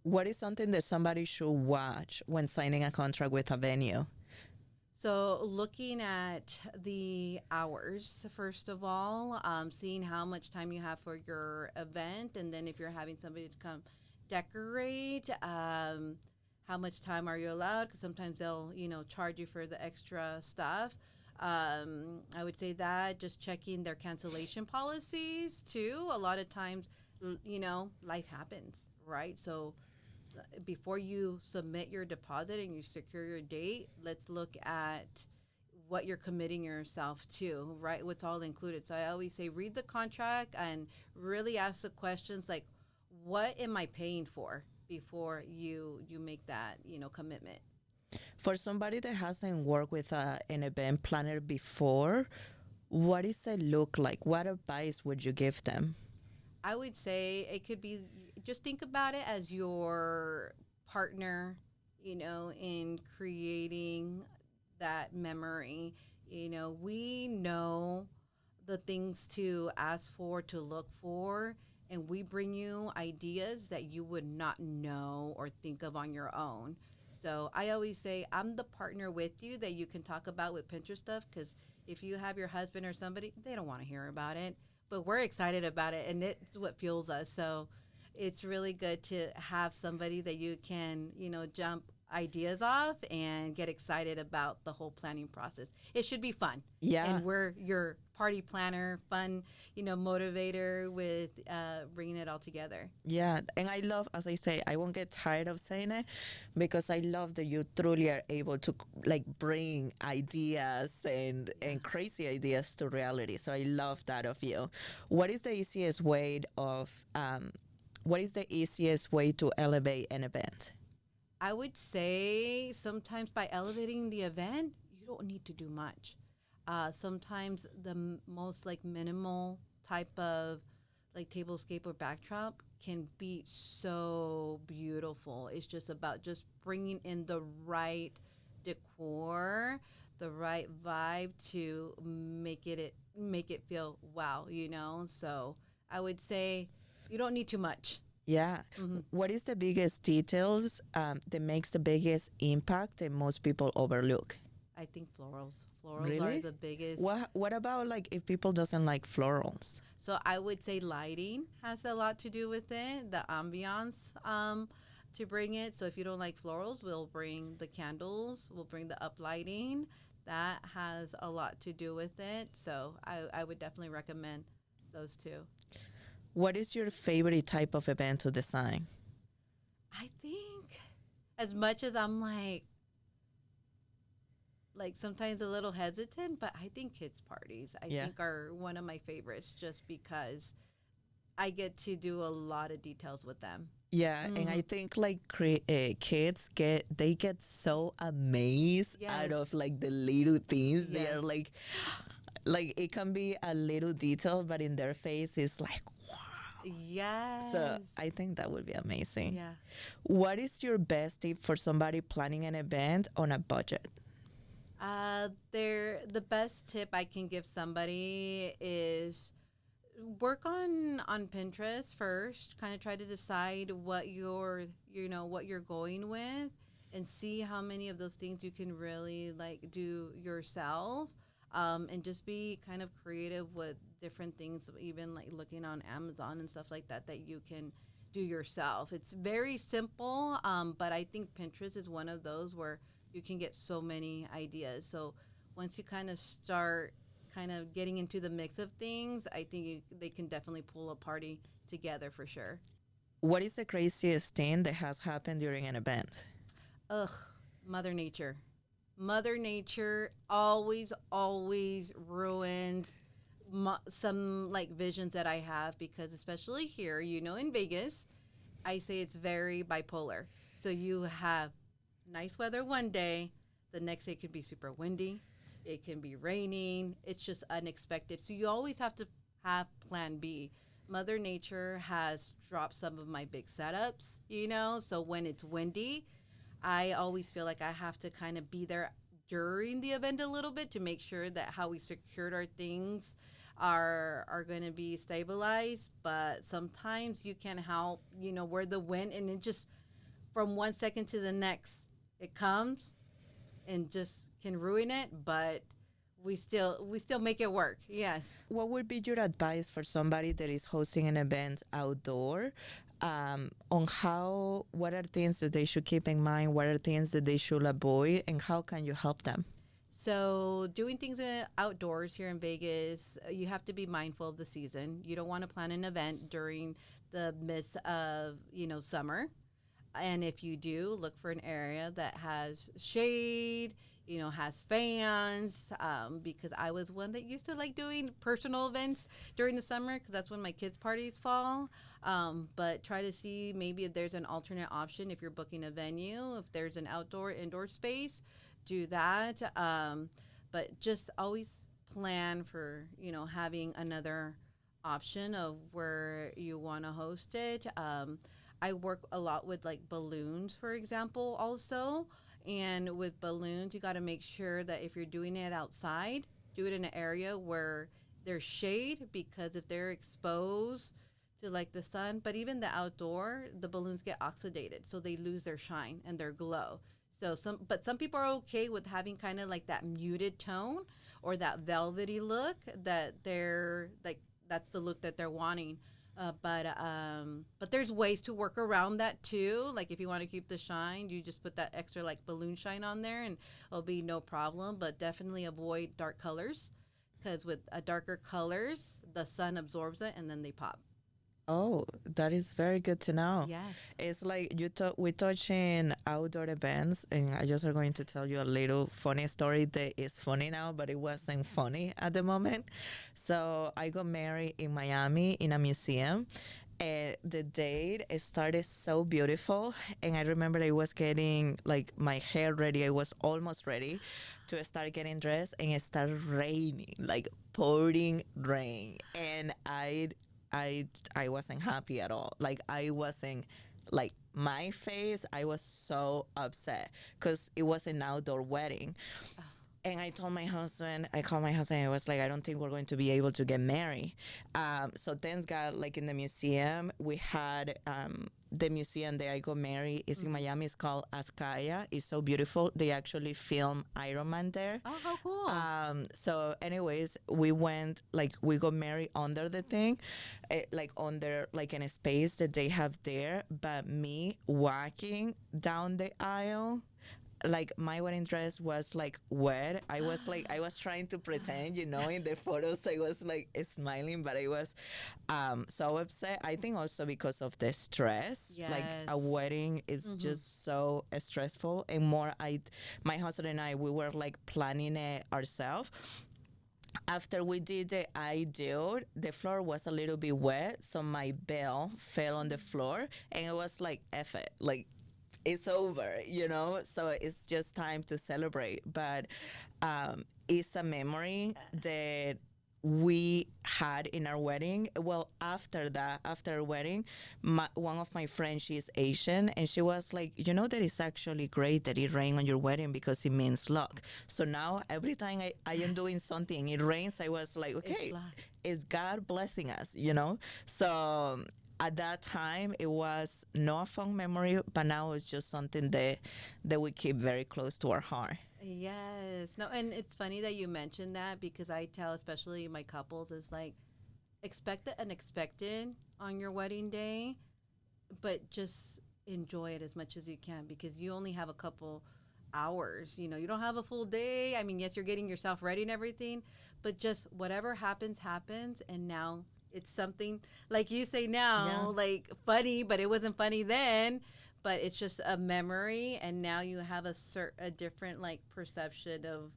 Speaker 1: What is something that somebody should watch when signing a contract with a venue?
Speaker 2: So looking at the hours, first of all, seeing how much time you have for your event, and then if you're having somebody to come decorate, how much time are you allowed? Because sometimes they'll, charge you for the extra stuff. I would say that just checking their cancellation policies too. A lot of times, life happens, right? So before you submit your deposit and you secure your date, let's look at what you're committing yourself to, right? What's all included. So I always say, read the contract and really ask the questions like, what am I paying for, before you make that, commitment.
Speaker 1: For somebody that hasn't worked with an event planner before, what does it look like? What advice would you give them?
Speaker 2: I would say it could be, just think about it as your partner, in creating that memory. We know the things to ask for, to look for, and we bring you ideas that you would not know or think of on your own. So I always say, I'm the partner with you that you can talk about with Pinterest stuff, because if you have your husband or somebody, they don't want to hear about it. But we're excited about it, and it's what fuels us. So it's really good to have somebody that you can, jump ideas off and get excited about the whole planning process. It should be fun.
Speaker 1: Yeah.
Speaker 2: And we're your party planner, fun, motivator with bringing it all together.
Speaker 1: Yeah, and I love, as I say, I won't get tired of saying it because I love that you truly are able to like bring ideas and crazy ideas to reality. So I love that of you. What is the easiest way of what is the easiest way to elevate an event?
Speaker 2: I would say sometimes by elevating the event, you don't need to do much. Sometimes the most like minimal type of like tablescape or backdrop can be so beautiful. It's just about just bringing in the right decor, the right vibe to make it feel wow. So I would say you don't need too much.
Speaker 1: Yeah. What is the biggest details that makes the biggest impact that most people overlook?
Speaker 2: I think florals. Florals
Speaker 1: Really?
Speaker 2: are the biggest.
Speaker 1: What about like if people doesn't like florals?
Speaker 2: So I would say lighting has a lot to do with it, the ambiance to bring it. So if you don't like florals, we'll bring the candles, we'll bring the uplighting. That has a lot to do with it. So I would definitely recommend those two.
Speaker 1: What is your favorite type of event to design?
Speaker 2: I think as much as I'm like sometimes a little hesitant, but I think kids parties I think are one of my favorites just because I get to do a lot of details with them.
Speaker 1: Yeah, and I think like kids get so amazed out
Speaker 2: Yes.
Speaker 1: of like the little things. They are
Speaker 2: Yes.
Speaker 1: like it can be a little detail, but in their face it's like wow.
Speaker 2: Yes.
Speaker 1: So I think that would be amazing.
Speaker 2: Yeah.
Speaker 1: What is your best tip for somebody planning an event on a budget?
Speaker 2: The best tip I can give somebody is work on Pinterest first. Kind of try to decide what what you're going with, and see how many of those things you can really like do yourself. And just be kind of creative with different things, even like looking on Amazon and stuff like that you can do yourself. It's very simple, but I think Pinterest is one of those where you can get so many ideas. So once you kind of start kind of getting into the mix of things, I think they can definitely pull a party together for sure.
Speaker 1: What is the craziest thing that has happened during an event?
Speaker 2: Ugh, Mother Nature. Mother Nature always ruins some like visions that I have because especially here, in Vegas, I say it's very bipolar. So you have nice weather one day, the next day it can be super windy, it can be raining, it's just unexpected. So you always have to have plan B. Mother Nature has dropped some of my big setups. So when it's windy, I always feel like I have to kind of be there during the event a little bit to make sure that how we secured our things are going to be stabilized. But sometimes you can help, where the wind and it just from 1 second to the next, it comes and just can ruin it. But we still make it work. Yes.
Speaker 1: What would be your advice for somebody that is hosting an event outdoor on what are things that they should keep in mind, what are things that they should avoid, and how can you help them?
Speaker 2: So doing things outdoors here in Vegas, you have to be mindful of the season. You don't want to plan an event during the midst of, summer. And if you do, look for an area that has shade, has fans, because I was one that used to like doing personal events during the summer because that's when my kids' parties fall. But try to see maybe if there's an alternate option if you're booking a venue, if there's an indoor space, do that. But just always plan for, having another option of where you want to host it. I work a lot with like balloons, for example, also. And with balloons, you got to make sure that if you're doing it outside, do it in an area where there's shade because if they're exposed to like the sun, but even the outdoor, the balloons get oxidated, so they lose their shine and their glow. So some people are okay with having kind of like that muted tone or that velvety look that they're like that's the look that they're wanting. But there's ways to work around that too. Like if you want to keep the shine, you just put that extra like balloon shine on there, and it'll be no problem. But definitely avoid dark colors, because with darker colors, the sun absorbs it and then they pop.
Speaker 1: Oh, that is very good to know.
Speaker 2: Yes.
Speaker 1: It's like we touch in outdoor events, and I just are going to tell you a little funny story that is funny now, but it wasn't funny at the moment. So I got married in Miami in a museum. The date it started so beautiful, and I remember I was getting like my hair ready. I was almost ready to start getting dressed, and it started raining, like pouring rain, and I wasn't happy at all. Like I wasn't like my face. I was so upset because it was an outdoor wedding. And I told my husband, I called my husband, I was like, I don't think we're going to be able to get married. So thanks God, like in the museum, we had the museum that I got married is in Miami. It's called Azcaya. It's so beautiful. They actually film Iron Man there.
Speaker 2: Oh, how cool.
Speaker 1: So anyways, we got married under the thing, like under like in a space that they have there. But me walking down the aisle, like my wedding dress was like wet. I was trying to pretend, in the photos I was like smiling, but I was so upset. I think also because of the stress. Like a
Speaker 2: Yes.
Speaker 1: wedding is just so stressful, and my husband and I, we were like planning it ourselves. After we did the I do, the floor was a little bit wet, so my bell fell on the floor, and it was like, F it, like it's over. So it's just time to celebrate. But it's a memory that we had in our wedding. Well, after our wedding, one of my friends, she's Asian, and she was like, that it's actually great that it rained on your wedding because it means luck. So now every time I am doing something, it rains, I was like, okay, it's God blessing us. So at that time, it was not a fun memory, but now it's just something that we keep very close to our heart.
Speaker 2: Yes. No, and it's funny that you mentioned that, because I tell especially my couples is like, expect the unexpected on your wedding day, but just enjoy it as much as you can, because you only have a couple hours. You don't have a full day. I mean, yes, you're getting yourself ready and everything, but just whatever happens, happens. And now it's something like you say now, like funny, but it wasn't funny then. But it's just a memory, and now you have a different like perception of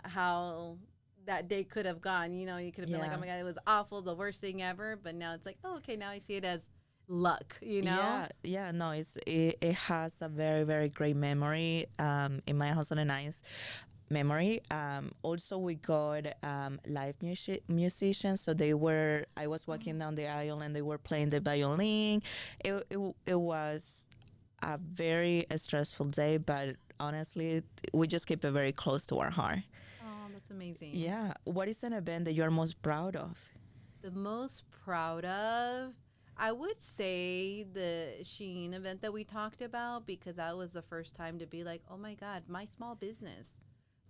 Speaker 2: how that day could have gone. You could have been like, oh my God, it was awful, the worst thing ever. But now it's like, oh, okay, now I see it as luck.
Speaker 1: Yeah, no, it has a very, very great memory in my husband and I's memory. Also, we got live musicians. So I was walking down the aisle, and they were playing the violin. It was a very stressful day, but honestly, we just keep it very close to our heart.
Speaker 2: Oh, that's amazing.
Speaker 1: Yeah. What is an event that you're most proud of?
Speaker 2: The most proud of, I would say the Sheen event that we talked about, because that was the first time to be like, oh my God, my small business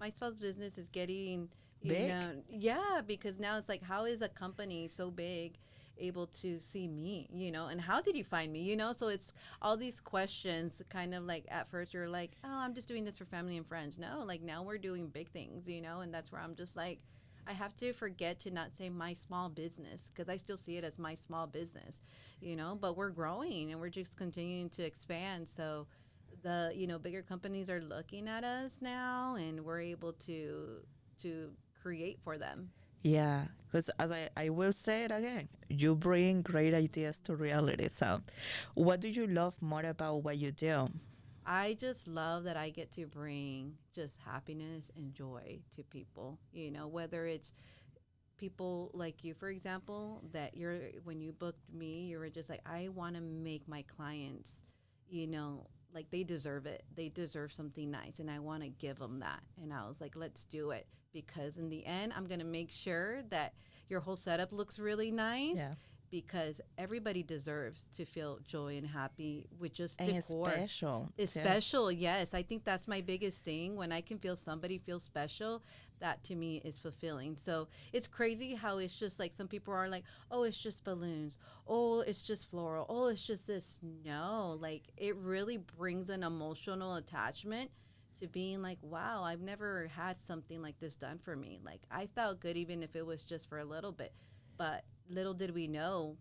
Speaker 2: is getting
Speaker 1: Big?
Speaker 2: Yeah, because now it's like, how is a company so big able to see me, and how did you find me, so it's all these questions. Kind of like at first you're like, oh, I'm just doing this for family and friends. No, like now we're doing big things, and that's where I'm just like, I have to forget to not say my small business, because I still see it as my small business, but we're growing and we're just continuing to expand. So the bigger companies are looking at us now, and we're able to create for them.
Speaker 1: Yeah, because as I will say it again, you bring great ideas to reality. So, what do you love more about what you do?
Speaker 2: I just love that I get to bring just happiness and joy to people, whether it's people like you, for example, that when you booked me, you were just like, I want to make my clients, like they deserve it. They deserve something nice, and I want to give them that. And I was like, let's do it, because in the end, I'm going to make sure that your whole setup looks really nice.
Speaker 1: Yeah.
Speaker 2: because everybody deserves to feel joy and happy with just
Speaker 1: And it's
Speaker 2: decor.
Speaker 1: special.
Speaker 2: It's
Speaker 1: too.
Speaker 2: special, yes. I think that's my biggest thing. When I can feel somebody feel special, that to me is fulfilling. So it's crazy how it's just like some people are like, oh, it's just balloons. Oh, it's just floral. Oh, it's just this. No, like it really brings an emotional attachment to being like, wow, I've never had something like this done for me. Like I felt good even if it was just for a little bit. But little did we know,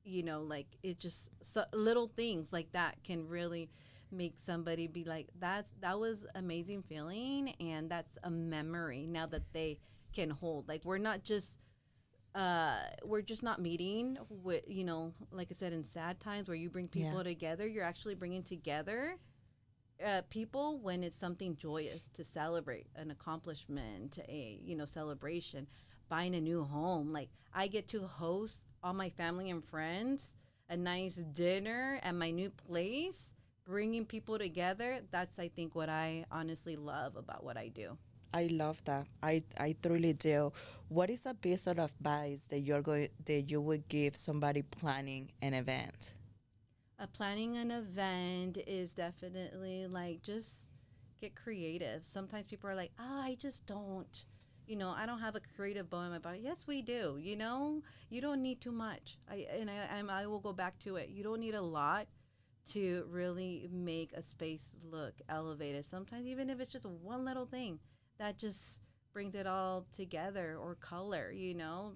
Speaker 2: like it just so, little things like that can really make somebody be like, that was amazing feeling, and that's a memory now that they can hold. Like we're just not meeting with, like I said, in sad times where you bring people
Speaker 1: Yeah.
Speaker 2: together, you're actually bringing together people when it's something joyous to celebrate, an accomplishment, a celebration, buying a new home. Like I get to host all my family and friends a nice dinner at my new place, bringing people together. That's, I think, what I honestly love about what I do.
Speaker 1: I love that. I truly do. What is a piece of advice that you would give somebody planning an event?
Speaker 2: Planning an event is definitely like just get creative. Sometimes people are like, oh, I just don't. I don't have a creative bone in my body. Yes, we do. You don't need too much. I will go back to it. You don't need a lot to really make a space look elevated. Sometimes even if it's just one little thing that just brings it all together, or color,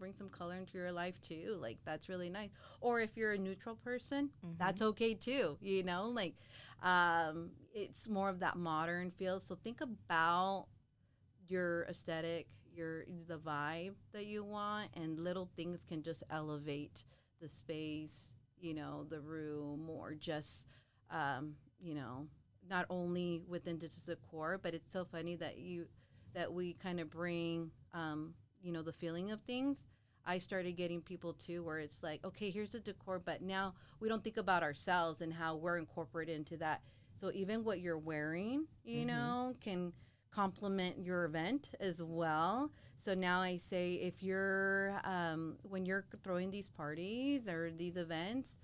Speaker 2: bring some color into your life too. Like that's really nice. Or if you're a neutral person, that's okay too, like it's more of that modern feel. So think about your aesthetic, the vibe that you want, and little things can just elevate the space, the room, or just you know, not only within just decor, but it's so funny that we kind of bring the feeling of things. I started getting people too where it's like, okay, here's the decor, but now we don't think about ourselves and how we're incorporated into that. So even what you're wearing, can complement your event as well. So now I say, if you're when you're throwing these parties or these events,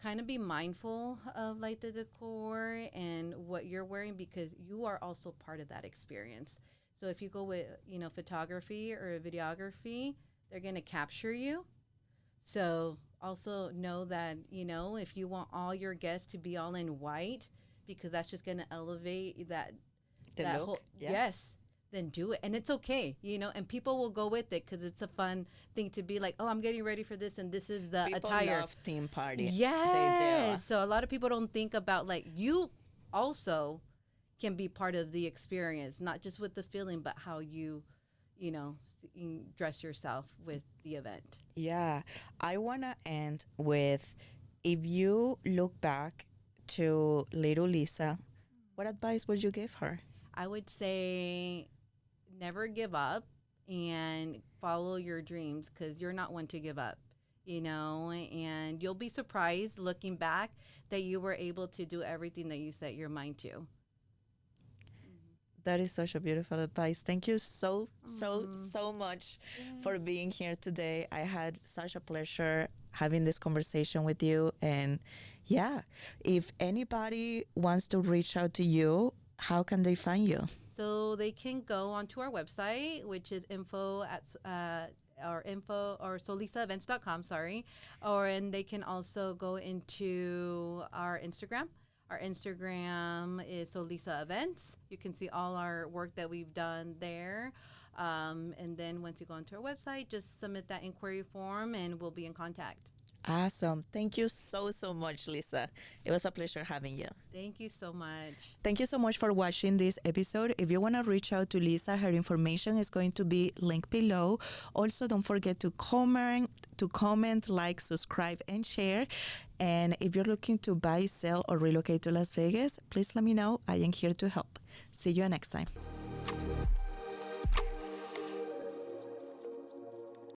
Speaker 2: kind of be mindful of like the decor and what you're wearing, because you are also part of that experience. So if you go with photography or videography, they're going to capture you. So also know that if you want all your guests to be all in white, because that's just going to elevate
Speaker 1: The
Speaker 2: that
Speaker 1: look,
Speaker 2: whole,
Speaker 1: yeah.
Speaker 2: yes, then do it. And it's okay, and people will go with it because it's a fun thing to be like, oh, I'm getting ready for this, and this is the
Speaker 1: People
Speaker 2: attire.
Speaker 1: love theme parties. They
Speaker 2: Yes. So a lot of people don't think about, like, you also can be part of the experience, not just with the feeling, but how you dress yourself with the event.
Speaker 1: do. Yeah. I want to end with, if you look back to little Lisa, what advice would you give her?
Speaker 2: I would say never give up and follow your dreams, because you're not one to give up, and you'll be surprised looking back that you were able to do everything that you set your mind to.
Speaker 1: That is such a beautiful advice. Thank you so much for being here today. I had such a pleasure having this conversation with you. And yeah, if anybody wants to reach out to you, how can they find you?
Speaker 2: So they can go onto our website, which is info or solisaevents.com, sorry. And they can also go into our Instagram. Our Instagram is Soliza Events. You can see all our work that we've done there. And then once you go onto our website, just submit that inquiry form and we'll be in contact.
Speaker 1: Awesome. Thank you so much, Lisa. It was a pleasure having you.
Speaker 2: Thank you so much.
Speaker 1: Thank you so much for watching this episode. If you want to reach out to Lisa, her information is going to be linked below. Also, don't forget to comment, like, subscribe, and share. And if you're looking to buy, sell, or relocate to Las Vegas, please let me know. I am here to help. See you next time.